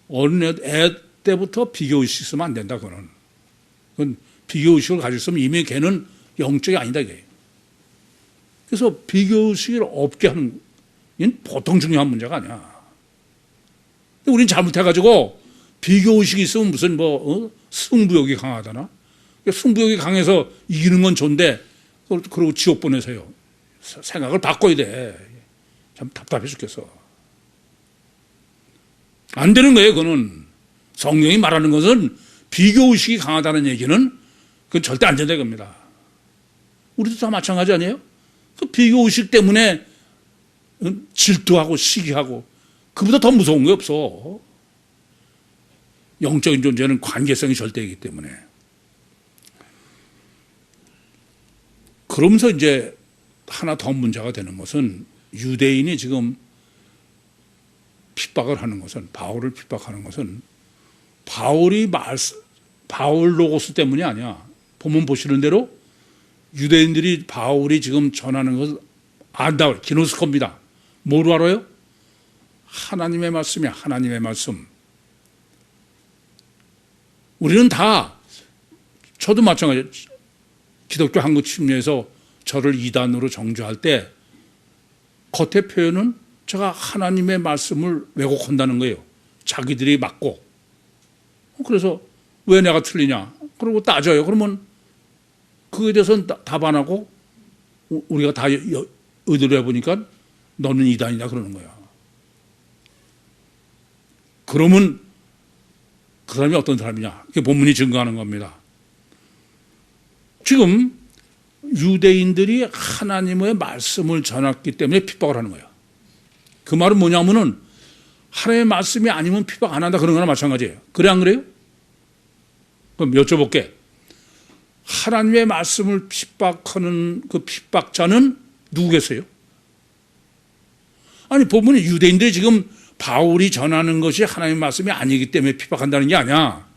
어린 애 때부터 비교의식 있으면 안 된다. 그건 비교의식을 가지고 있으면 이미 걔는 영적이 아니다, 이게. 그래서 비교의식을 없게 하는, 이건 보통 중요한 문제가 아니야. 근데 우린 잘못해가지고 비교의식이 있으면 무슨 승부욕이 강하다나? 승부욕이 강해서 이기는 건 좋은데, 그러고 지옥 보내세요. 생각을 바꿔야 돼. 참 답답해 죽겠어. 안 되는 거예요, 그거는. 성경이 말하는 것은 비교의식이 강하다는 얘기는 그건 절대 안 된다, 이겁니다. 우리도 다 마찬가지 아니에요? 그 비교의식 때문에 질투하고 시기하고, 그보다 더 무서운 게 없어. 영적인 존재는 관계성이 절대이기 때문에. 그러면서 이제 하나 더 문제가 되는 것은 유대인이 지금 핍박을 하는 것은, 바울을 핍박하는 것은 바울 로고스 때문이 아니야. 보면 보시는 대로 유대인들이 바울이 지금 전하는 것을 안다. 기노스코입니다. 뭐로 알아요? 하나님의 말씀이야. 하나님의 말씀. 우리는 다, 저도 마찬가지예요. 기독교 한국 침례에서 저를 이단으로 정죄할 때 겉의 표현은 제가 하나님의 말씀을 왜곡한다는 거예요. 자기들이 맞고. 그래서 왜 내가 틀리냐? 그러고 따져요. 그러면 그거에 대해서는 답 안 하고 우리가 다 의도를 해보니까 너는 이단이다 그러는 거야. 그러면 그 사람이 어떤 사람이냐? 그게 본문이 증거하는 겁니다. 지금 유대인들이 하나님의 말씀을 전했기 때문에 핍박을 하는 거예요. 그 말은 뭐냐면은 하나님의 말씀이 아니면 핍박 안 한다 그런 거나 마찬가지예요. 그래 안 그래요? 그럼 여쭤볼게. 하나님의 말씀을 핍박하는 그 핍박자는 누구겠어요? 아니 본문에 유대인들이 지금 바울이 전하는 것이 하나님의 말씀이 아니기 때문에 핍박한다는 게 아니야.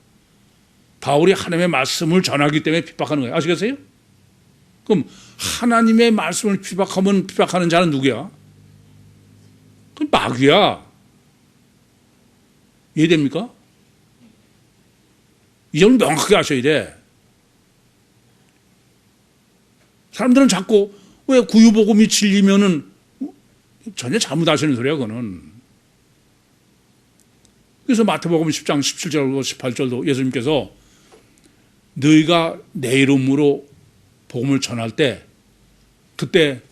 바울이 하나님의 말씀을 전하기 때문에 핍박하는 거예요. 아시겠어요? 그럼 하나님의 말씀을 핍박하면 핍박하는 자는 누구야? 그 마귀야. 이해됩니까? 이 점을 명확하게 아셔야 돼. 사람들은 자꾸 왜 구유복음이 진리면은 전혀 잘못하시는 소리야, 그거는. 그래서 마태복음 10장 17절로 18절도 예수님께서 너희가 내 이름으로 복음을 전할 때 그때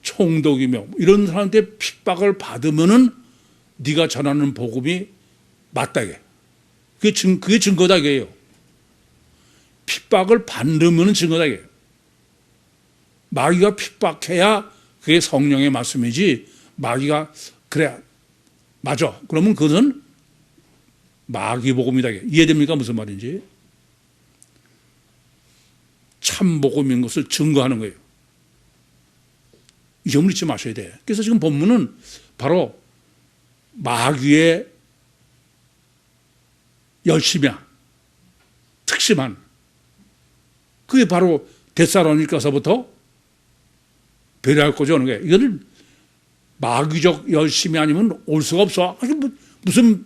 총독이며 이런 사람한테 핍박을 받으면은 네가 전하는 복음이 맞다게. 그게 증거다 이게요. 핍박을 받으면은 증거다 이게요. 마귀가 핍박해야 그게 성령의 말씀이지 마귀가 그래 맞아 그러면 그것은 마귀 복음이다. 이해됩니까? 무슨 말인지. 참 복음인 것을 증거하는 거예요. 이 점을 잊지 마셔야 돼. 그래서 지금 본문은 바로 마귀의 열심이야. 특심한. 그게 바로 데살로니가서부터 배려할 거죠. 하는 거예요. 이거는 마귀적 열심이 아니면 올 수가 없어. 무슨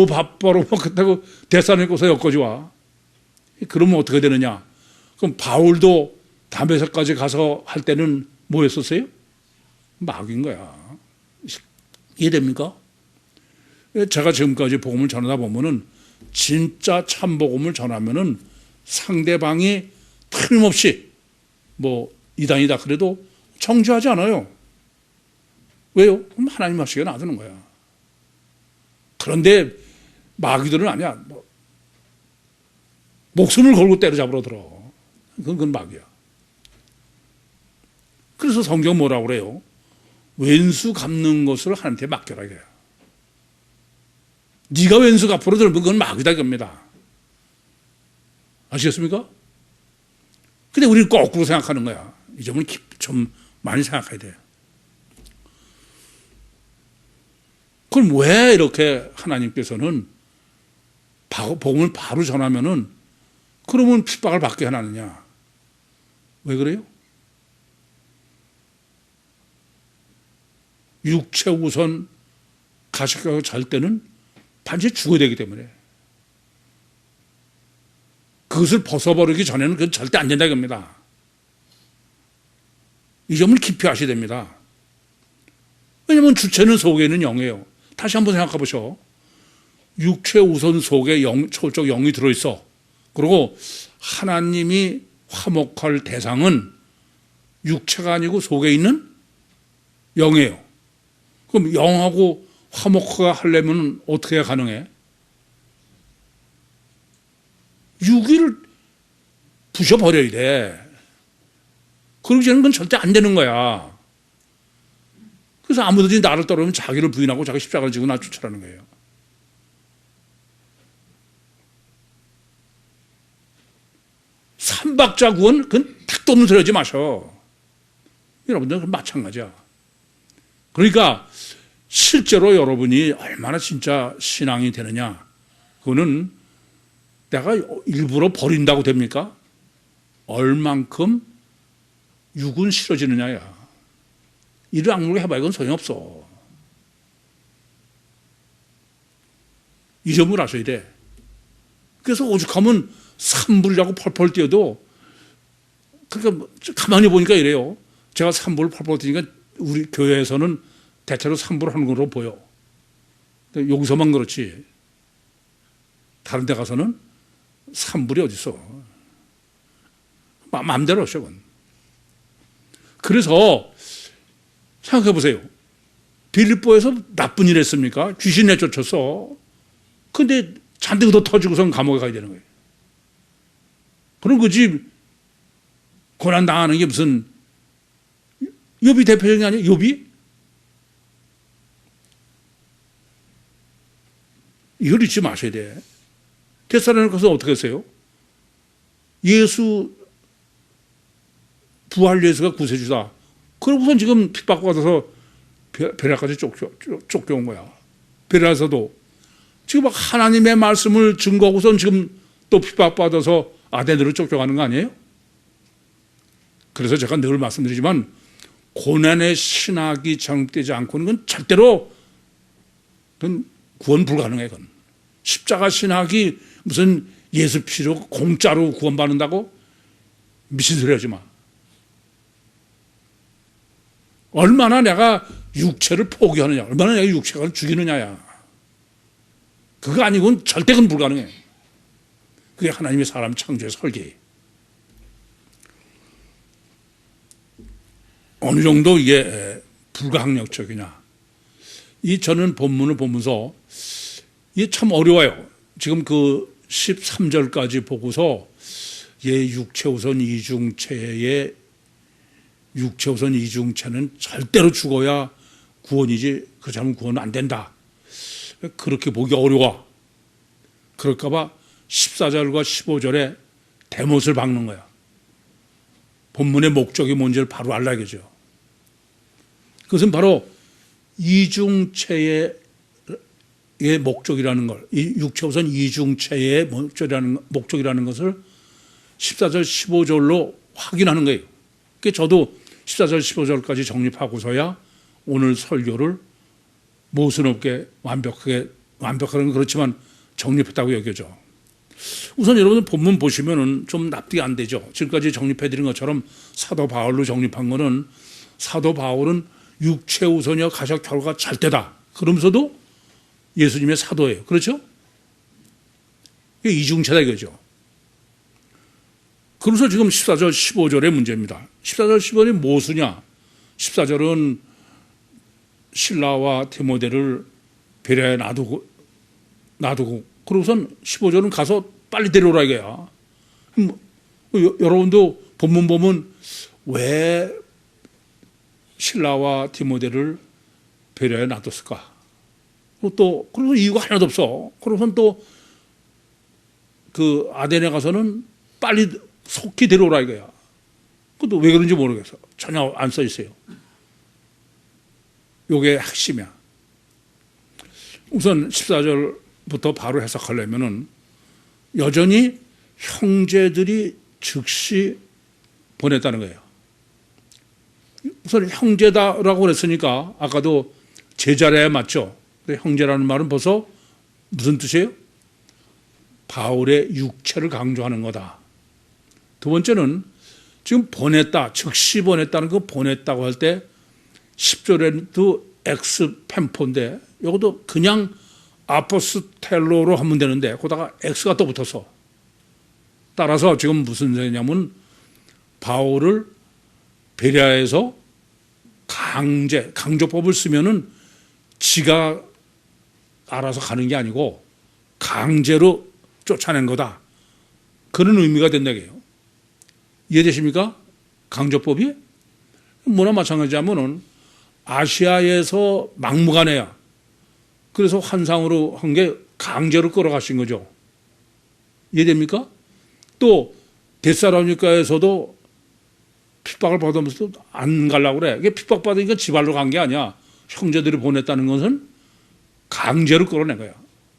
바빠로 그렇다고 데살로니가서 엮어지 와. 그러면 어떻게 되느냐? 그럼 바울도 다메섹까지 가서 할 때는 뭐였었어요? 마귀인 거야. 이해됩니까? 제가 지금까지 복음을 전하다 보면은 진짜 참 복음을 전하면은 상대방이 틀림없이 이단이다 그래도 정죄하지 않아요. 왜요? 그럼 하나님 하시기에 놔두는 거야. 그런데 마귀들은 아니야. 목숨을 걸고 때려잡으러 들어. 그건 마귀야. 그래서 성경 뭐라고 그래요? 왼수 갚는 것을 하나님한테 맡겨라 이래요. 네가 왼수 갚으러 들면 그건 마귀다 이겁니다. 아시겠습니까? 근데 우리는 거꾸로 생각하는 거야. 이 점을 좀 많이 생각해야 돼요. 그럼 왜 이렇게 하나님께서는 복음을 바로 전하면은 그러면 핍박을 받게 하느냐? 왜 그래요? 육체 우선 가식하고 잘 때는 반드시 죽어야 되기 때문에 그것을 벗어버리기 전에는 그건 절대 안 된다 이겁니다. 이 점을 깊이 아셔야 됩니다. 왜냐하면 주체는 속에 있는 영이에요. 다시 한번 생각해 보셔. 육체 우선 속에 초적 영이 들어있어. 그리고 하나님이 화목할 대상은 육체가 아니고 속에 있는 영이에요. 그럼 영하고 화목화 하려면 어떻게 해야 가능해? 육위를 부셔버려야 돼. 그러기 전에는 그건 절대 안 되는 거야. 그래서 아무든지 나를 따르면 자기를 부인하고 자기 십자가를 지고 나 쫓아라는 거예요. 삼박자구원 그건 탁도 없는 소리 하지 마셔. 여러분들 은 마찬가지야. 그러니까 실제로 여러분이 얼마나 진짜 신앙이 되느냐, 그거는 내가 일부러 버린다고 됩니까? 얼만큼 육은 싫어지느냐야. 이를 악물고 해봐야 이건 소용없어. 이 점을 아셔야 돼. 그래서 오죽하면 산불이라고 펄펄 뛰어도, 그러니까 가만히 보니까 이래요. 제가 산불을 펄펄 뛰니까 우리 교회에서는 대체로 산불을 하는 걸로 보여. 여기서만 그렇지. 다른 데 가서는 산불이 어디 있어. 마음대로 하셔. 그래서 생각해 보세요. 빌립보에서 나쁜 일 했습니까? 귀신 내쫓았어. 근데 잔뜩 더 터지고선 감옥에 가야 되는 거예요. 그럼 그 집 고난 당하는 게 무슨 욥이 대표적인 게 아니에요? 욥이? 이걸 잊지 마셔야 돼. 데살로니가서 어떻게 했어요? 예수 부활 예수가 구세주다. 그러고선 지금 핍박받아서 베레아까지 쫓겨온 거야. 베레아에서도 지금 하나님의 말씀을 증거하고선 지금 또 핍박받아서 아덴으로 쫓겨가는 거 아니에요? 그래서 제가 늘 말씀드리지만 고난의 신학이 정립되지 않고는 그건 절대로 그건 구원 불가능해요. 그건. 십자가 신학이 무슨 예수 피로 공짜로 구원받는다고 미친 소리 하지 마. 얼마나 내가 육체를 포기하느냐, 얼마나 내가 육체를 죽이느냐야. 그거 아니고는 절대 그건 불가능해. 그게 하나님의 사람 창조의 설계예요. 어느 정도 이게 불가항력적이냐. 저는 본문을 보면서 이게 참 어려워요. 지금 그 13절까지 보고서 육체우선 이중체는 절대로 죽어야 구원이지 그 사람은 구원은 안 된다. 그렇게 보기 어려워. 그럴까 봐 14절과 15절에 대못을 박는 거야. 본문의 목적이 뭔지를 바로 알라겠죠. 그것은 바로 이중체의 목적이라는 걸, 육체우선 이중체의 목적이라는 것을 14절, 15절로 확인하는 거예요. 그러니까 저도 14절, 15절까지 정립하고서야 오늘 설교를 모순 없게 완벽하게 그렇지만 정립했다고 여겨져. 우선 여러분 본문 보시면은 좀 납득이 안 되죠. 지금까지 정립해드린 것처럼 사도 바울로 정립한 거는 사도 바울은 육체우선이여 가적 결과 절대다. 그러면서도 예수님의 사도예요. 그렇죠? 이게 이중체다 이거죠. 그래서 지금 14절, 15절의 문제입니다. 14절, 15절이 무엇이냐? 14절은 신라와 디모데를 베레아에 놔두고 그러고선 15절은 가서 빨리 데려오라 이거야. 여러분도 본문 보면 왜 신라와 디모데를 베레아에 놔뒀을까? 그래서 이유가 하나도 없어. 그러고선 또 그 아덴에 가서는 빨리 속히 데려오라 이거야. 그것도 왜 그런지 모르겠어. 전혀 안 써 있어요. 요게 핵심이야. 우선 14절부터 바로 해석하려면은 여전히 형제들이 즉시 보냈다는 거예요. 우선 형제다라고 그랬으니까 아까도 제자래야 맞죠? 형제라는 말은 벌써 무슨 뜻이에요? 바울의 육체를 강조하는 거다. 두 번째는 지금 보냈다, 즉시 보냈다는 거 보냈다고 할 때 10절에도 엑스펜포인데 이것도 그냥 아포스텔로로 하면 되는데 거기다가 X가 또 붙어서 따라서 지금 무슨 얘기냐면 바울을 베레아에서 강조법을 쓰면은 지가 알아서 가는 게 아니고 강제로 쫓아낸 거다. 그런 의미가 된다고요. 이해되십니까? 강조법이? 뭐나 마찬가지하면은 아시아에서 막무가내야. 그래서 환상으로 한 게 강제로 끌어가신 거죠. 이해됩니까? 또 데살로니가에서도 핍박을 받으면서도 안 가려고 그래. 이게 핍박받으니까 지발로 간 게 아니야. 형제들이 보냈다는 것은 강제로 끌어낸 거야.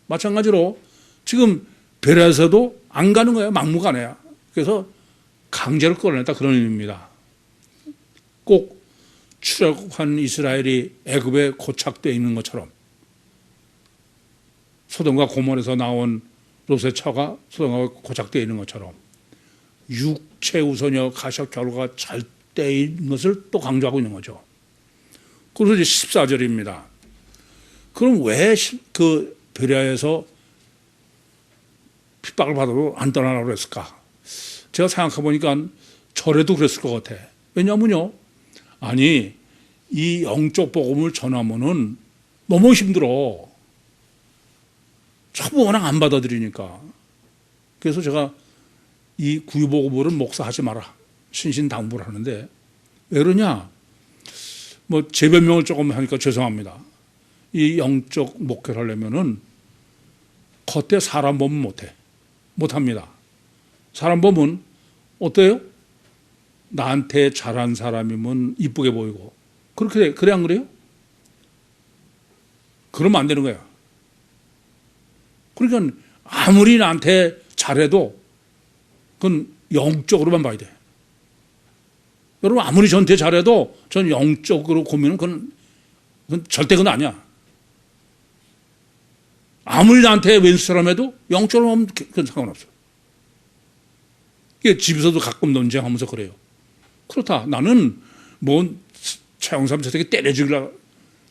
마찬가지로 지금 베레아에서도 안 가는 거야. 막무가내야. 그래서 강제로 끌어냈다 그런 의미입니다. 꼭 출애굽한 이스라엘이 애굽에 고착되어 있는 것처럼 소돔과 고모에서 나온 롯의 처가 소돔과 고착되어 있는 것처럼 육체 우선이여 가셔 결과가 잘되인 것을 또 강조하고 있는 거죠. 그래서 이제 14절입니다. 그럼 왜 그 베레아에서 핍박을 받아도 안 떠나라고 그랬을까? 제가 생각해 보니까 절에도 그랬을 것 같아. 왜냐면요. 아니, 이 영적 복음을 전하면은 너무 힘들어. 전부 워낙 안 받아들이니까. 그래서 제가 이 구유복음을 목사하지 마라. 신신당부를 하는데 왜 그러냐? 뭐 제 변명을 조금 하니까 죄송합니다. 이 영적 목회를 하려면은 겉에 사람 보면 못해. 못합니다. 사람 보면 어때요? 나한테 잘한 사람이면 이쁘게 보이고 그래 안 그래요? 그러면 안 되는 거야. 그러니까 아무리 나한테 잘해도 그건 영적으로만 봐야 돼. 여러분 아무리 전퇴 잘해도 전 영적으로 고민은 그건 절대 그건 아니야. 아무리 나한테 왼수처럼 해도 영적으로 하면 그건 상관없어. 이게 집에서도 가끔 논쟁하면서 그래요. 그렇다. 나는 뭐 차영삼 저렇게 때려주려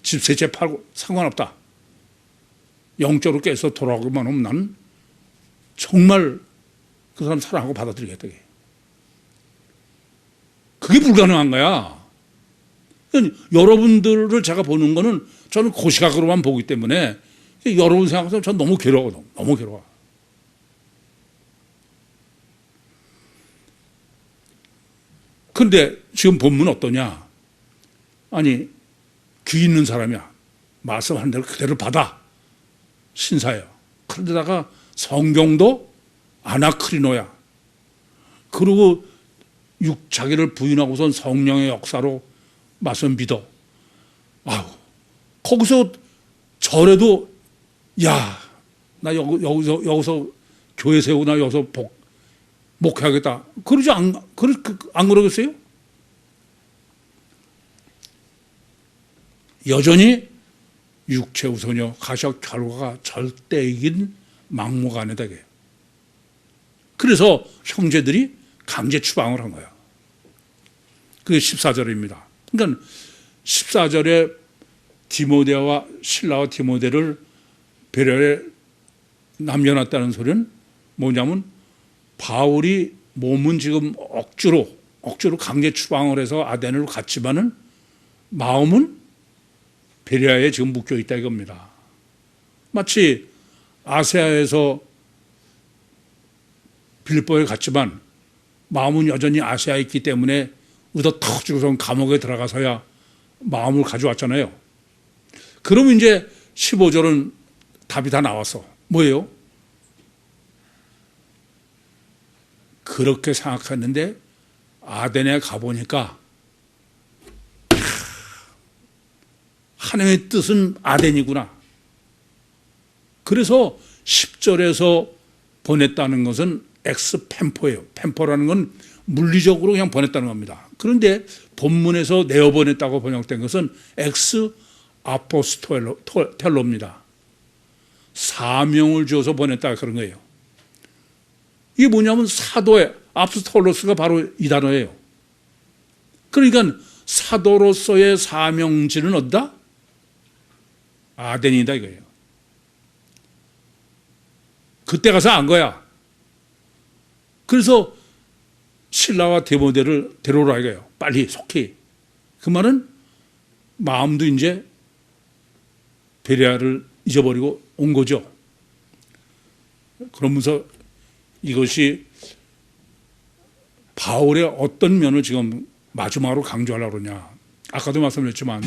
집 세 채 팔고 상관없다. 영적으로 깨서 돌아오기만 하면 나는 정말 그 사람 사랑하고 받아들이겠다. 그게 불가능한 거야. 그러니까 여러분들을 제가 보는 거는 저는 그 시각으로만 보기 때문에 여러분 생각해서 전 너무 괴로워. 너무 괴로워. 근데 지금 본문 어떠냐? 아니, 귀 있는 사람이야. 말씀하는 대로 그대로 받아. 신사예요. 그런데다가 성경도 아나크리노야. 그리고 자기를 부인하고선 성령의 역사로 말씀 믿어. 아우, 거기서 절에도 야, 나 여기서 교회 세우고 나 여기서 목회하겠다. 그러지 안 그러겠어요? 여전히 육체 우선이요 가셔 결과가 절대이긴 막무가내다. 그래서 형제들이 강제 추방을 한 거야. 그게 14절입니다. 그러니까 14절에 디모데와 실라와 디모데를 베레아에 남겨놨다는 소리는 뭐냐면 바울이 몸은 지금 억지로 강제 추방을 해서 아덴으로 갔지만은 마음은 베레아에 지금 묶여 있다 이겁니다. 마치 아세아에서 빌립보에 갔지만 마음은 여전히 아시아에 있기 때문에 의도 터지고서 감옥에 들어가서야 마음을 가져왔잖아요. 그러면 이제 15절은 답이 다 나왔어. 뭐예요? 그렇게 생각했는데 아덴에 가보니까 하나님의 뜻은 아덴이구나. 그래서 10절에서 보냈다는 것은 엑스펜포예요. 펜포라는 건 물리적으로 그냥 보냈다는 겁니다. 그런데 본문에서 내어보냈다고 번역된 것은 엑스 아포스텔로입니다. 사명을 주어서 보냈다 그런 거예요. 이게 뭐냐면 사도의 아포스톨로스가 바로 이 단어예요. 그러니까 사도로서의 사명지는 어디다? 아덴이다 이거예요. 그때 가서 안 거야. 그래서 실라와 디모데를 데려오라 이거예요. 빨리 속히. 그 말은 마음도 이제 베레아를 잊어버리고 온 거죠. 그러면서 이것이 바울의 어떤 면을 지금 마지막으로 강조하려고 그러냐. 아까도 말씀드렸지만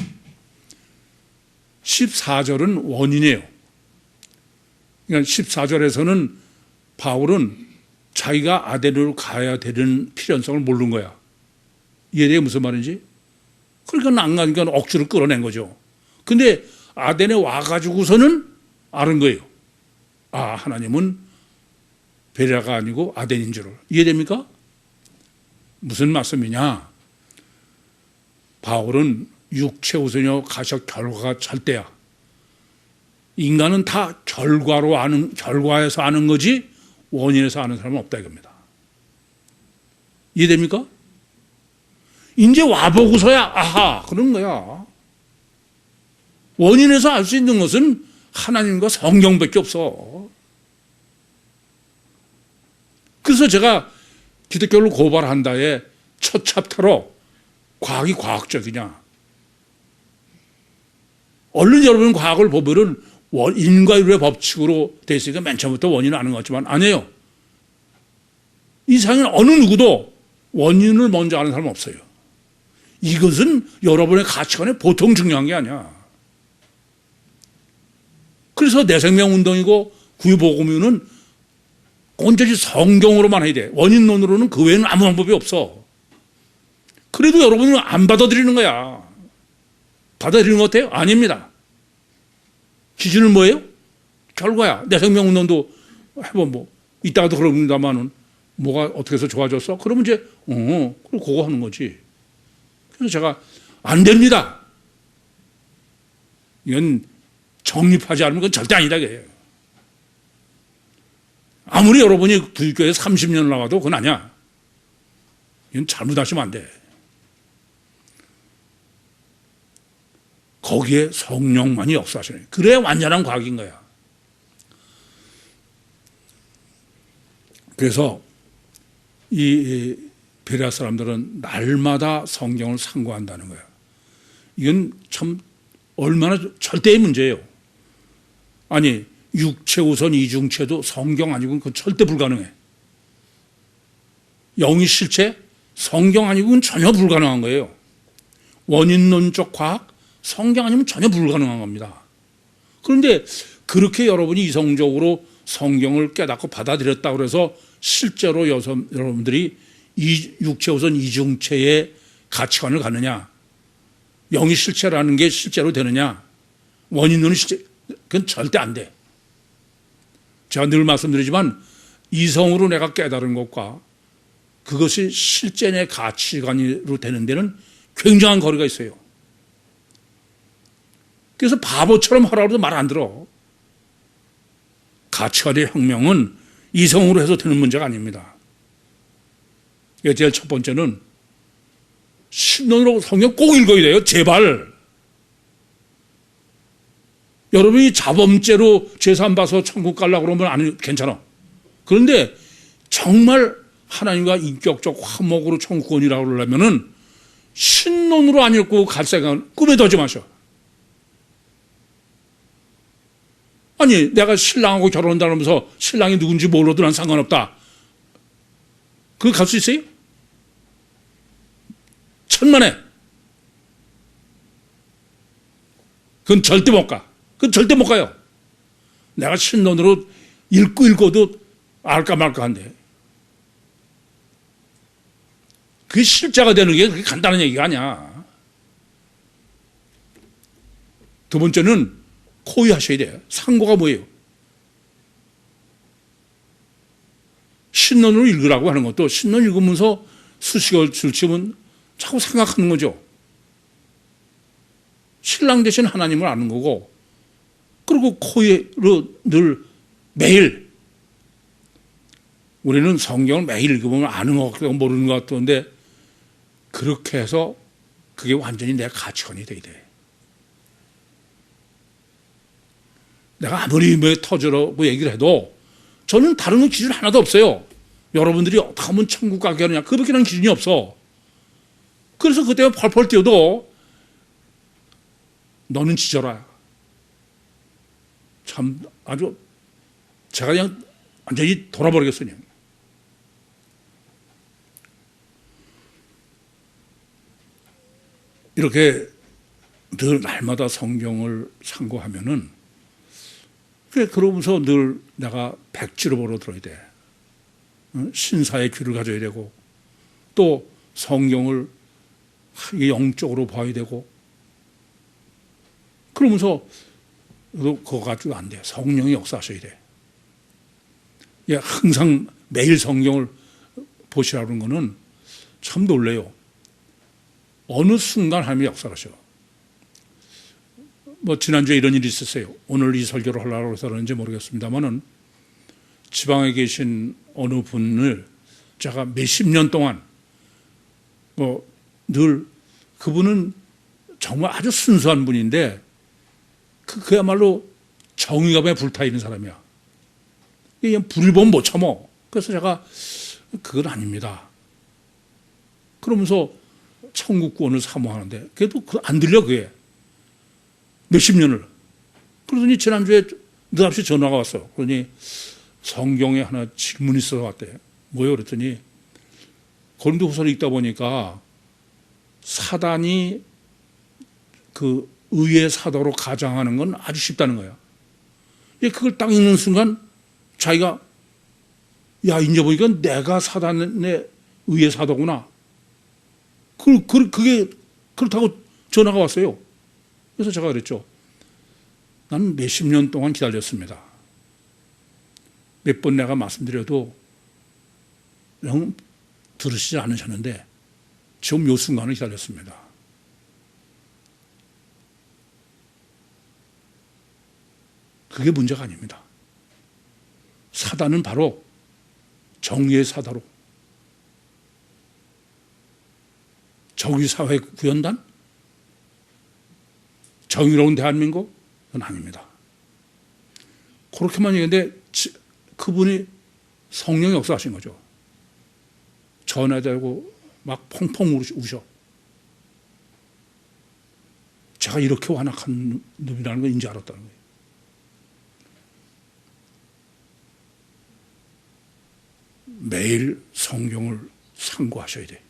14절은 원인이에요. 그러니까 14절에서는 바울은 자기가 아덴으로 가야 되는 필연성을 모르는 거야. 이해돼요? 무슨 말인지? 그러니까 안 가니까 억지로 끌어낸 거죠. 근데 아덴에 와가지고서는 아는 거예요. 아, 하나님은 베레아가 아니고 아덴인 줄을. 이해됩니까? 무슨 말씀이냐? 바울은 육체 우선이요 가셔 결과가 절대야. 인간은 다 결과에서 아는 거지 원인에서 아는 사람은 없다 이겁니다. 이해됩니까? 이제 와보고서야 아하 그런 거야. 원인에서 알 수 있는 것은 하나님과 성경밖에 없어. 그래서 제가 기독교를 고발한다에 첫 챕터로 과학이 과학적이냐. 얼른 여러분 과학을 보면은 인과율의 법칙으로 돼 있으니까 맨 처음부터 원인을 아는 것 같지만 아니에요. 이 세상에 어느 누구도 원인을 먼저 아는 사람은 없어요. 이것은 여러분의 가치관에 보통 중요한 게 아니야. 그래서 내생명운동이고 구유복음은 온전히 성경으로만 해야 돼. 원인론으로는 그 외에는 아무 방법이 없어. 그래도 여러분은 안 받아들이는 거야. 받아들이는 것 같아요? 아닙니다. 기준은 뭐예요? 결과야. 내생명운동도 해보면 뭐 이따가도 그럽니다만은 뭐가 어떻게 해서 좋아졌어? 그러면 이제 그리고 그거 하는 거지. 그래서 제가 안 됩니다. 이건 정립하지 않으면 그건 절대 아니다. 그래요. 아무리 여러분이 부교에 30년 나와도 그건 아니야. 이건 잘못하시면 안 돼. 거기에 성령만이 역사하시네. 그래야 완전한 과학인 거야. 그래서 이 베레아 사람들은 날마다 성경을 상고한다는 거야. 이건 참 얼마나 절대의 문제예요. 아니 육체 우선 이중체도 성경 아니고는 그건 절대 불가능해. 영이 실체, 성경 아니고는 전혀 불가능한 거예요. 원인론적 과학, 성경 아니면 전혀 불가능한 겁니다. 그런데 그렇게 여러분이 이성적으로 성경을 깨닫고 받아들였다고 해서 실제로 여러분들이 육체 우선 이중체의 가치관을 갖느냐, 영이 실체라는 게 실제로 되느냐, 원인론이 실제, 그건 절대 안 돼. 제가 늘 말씀드리지만 이성으로 내가 깨달은 것과 그것이 실제 내 가치관으로 되는 데는 굉장한 거리가 있어요. 그래서 바보처럼 하라고 해도 말 안 들어. 가치관의 혁명은 이성으로 해서 되는 문제가 아닙니다. 제일 첫 번째는 신론으로 성경 꼭 읽어야 돼요. 제발. 여러분이 자범죄로 재산 봐서 천국 가려고 그러면 안 괜찮아. 그런데 정말 하나님과 인격적 화목으로 천국원이라고 그러려면은 신론으로 안 읽고 갈 생각은 꿈에도 하지 마셔. 아니 내가 신랑하고 결혼한다면서 신랑이 누군지 몰라도 난 상관없다. 그거 갈 수 있어요? 천만에. 그건 절대 못 가. 그건 절대 못 가요. 내가 신론으로 읽고도 알까 말까 한데. 그게 실제가 되는 게 그렇게 간단한 얘기가 아니야. 두 번째는 고의하셔야 돼요. 상고가 뭐예요? 신론으로 읽으라고 하는 것도 신론 읽으면서 수식을 치면 자꾸 생각하는 거죠. 신랑 대신 하나님을 아는 거고, 그리고 코의로 늘 매일, 우리는 성경을 매일 읽으면 아는 것 같고 모르는 것 같던데, 그렇게 해서 그게 완전히 내 가치관이 돼야 돼. 내가 아무리 뭐 터져라고 얘기를 해도 저는 다른 기준 하나도 없어요. 여러분들이 어떻게 하면 천국 가게 하느냐, 그밖에 난 기준이 없어. 그래서 그때 펄펄 뛰어도 너는 지져라. 참 아주 제가 그냥 완전히 돌아버리겠어요. 이렇게 늘 날마다 성경을 상고하면은 그러면서 늘 내가 백지로 보러 들어야 돼. 신사의 귀를 가져야 되고 또 성경을 영적으로 봐야 되고 그러면서 그거 가지고 안 돼. 성령이 역사하셔야 돼. 항상 매일 성경을 보시라는 거는 참 놀래요. 어느 순간 하나님이 역사하셔. 뭐 지난주에 이런 일이 있었어요. 오늘 이 설교를 하려고 해서 그런지 모르겠습니다만은 지방에 계신 어느 분을 제가 몇십 년 동안 늘 그분은 정말 아주 순수한 분인데 그야말로 정의감에 불타있는 사람이야. 그냥 불을 보면 못 참어. 그래서 제가 그건 아닙니다. 그러면서 천국구원을 사모하는데 그래도 안 들려 그게. 몇십 년을. 그러더니 지난주에 느닷없이 전화가 왔어. 그러니 성경에 하나 질문이 있어서 왔대. 뭐요? 그랬더니 고린도후서를 읽다 보니까 사단이 그 의의 사도로 가장하는 건 아주 쉽다는 거야. 그걸 딱 읽는 순간 자기가 야 이제 보니까 내가 사단의 의의 사도구나. 그게 그렇다고 전화가 왔어요. 그래서 제가 그랬죠. 나는 몇십 년 동안 기다렸습니다. 몇 번 내가 말씀드려도 영 들으시지 않으셨는데 지금 요 순간을 기다렸습니다. 그게 문제가 아닙니다. 사단은 바로 정의의 사다로 정의사회 구현단? 정의로운 대한민국? 그건 아닙니다. 그렇게만 얘기했는데 그분이 성령이 역사하신 거죠. 전화되고 막 펑펑 우셔. 제가 이렇게 완악한 놈이라는 걸 인지 알았다는 거예요. 매일 성경을 상고하셔야 돼.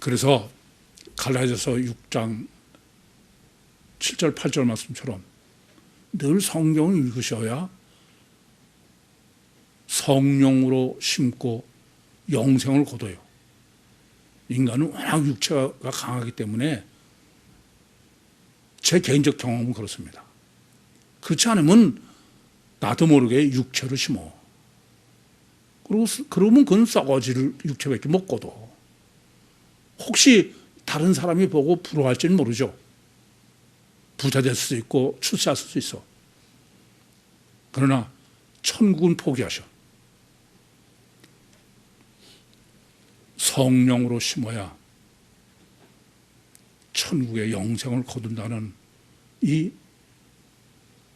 그래서 갈라디아서 6장 7절 8절 말씀처럼 늘 성경을 읽으셔야 성령으로 심고 영생을 거둬요. 인간은 워낙 육체가 강하기 때문에 제 개인적 경험은 그렇습니다. 그렇지 않으면 나도 모르게 육체를 심어. 그러면 그건 썩어질 육체밖에 못 거둬. 혹시 다른 사람이 보고 부러워할지는 모르죠. 부자 될 수도 있고 출세할 수도 있어. 그러나 천국은 포기하셔. 성령으로 심어야 천국의 영생을 거둔다는 이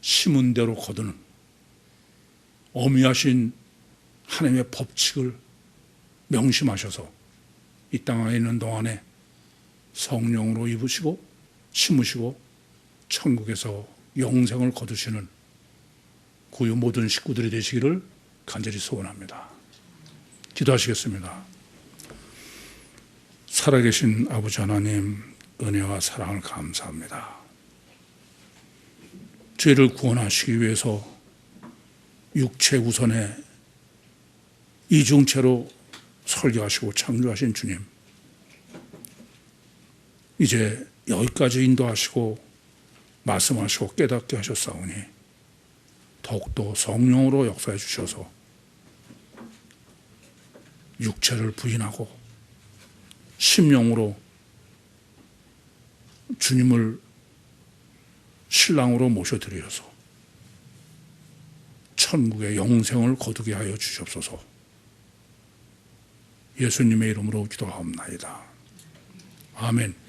심은 대로 거두는 어미하신 하나님의 법칙을 명심하셔서 이 땅에 있는 동안에 성령으로 입으시고 심으시고 천국에서 영생을 거두시는 구유 모든 식구들이 되시기를 간절히 소원합니다. 기도하시겠습니다. 살아계신 아버지 하나님, 은혜와 사랑을 감사합니다. 죄를 구원하시기 위해서 육체 우선에 이중체로 설계하시고 창조하신 주님, 이제 여기까지 인도하시고 말씀하시고 깨닫게 하셨사오니 더욱더 성령으로 역사해 주셔서 육체를 부인하고 심령으로 주님을 신랑으로 모셔드려서 천국의 영생을 거두게 하여 주시옵소서. 예수님의 이름으로 기도하옵나이다. 아멘.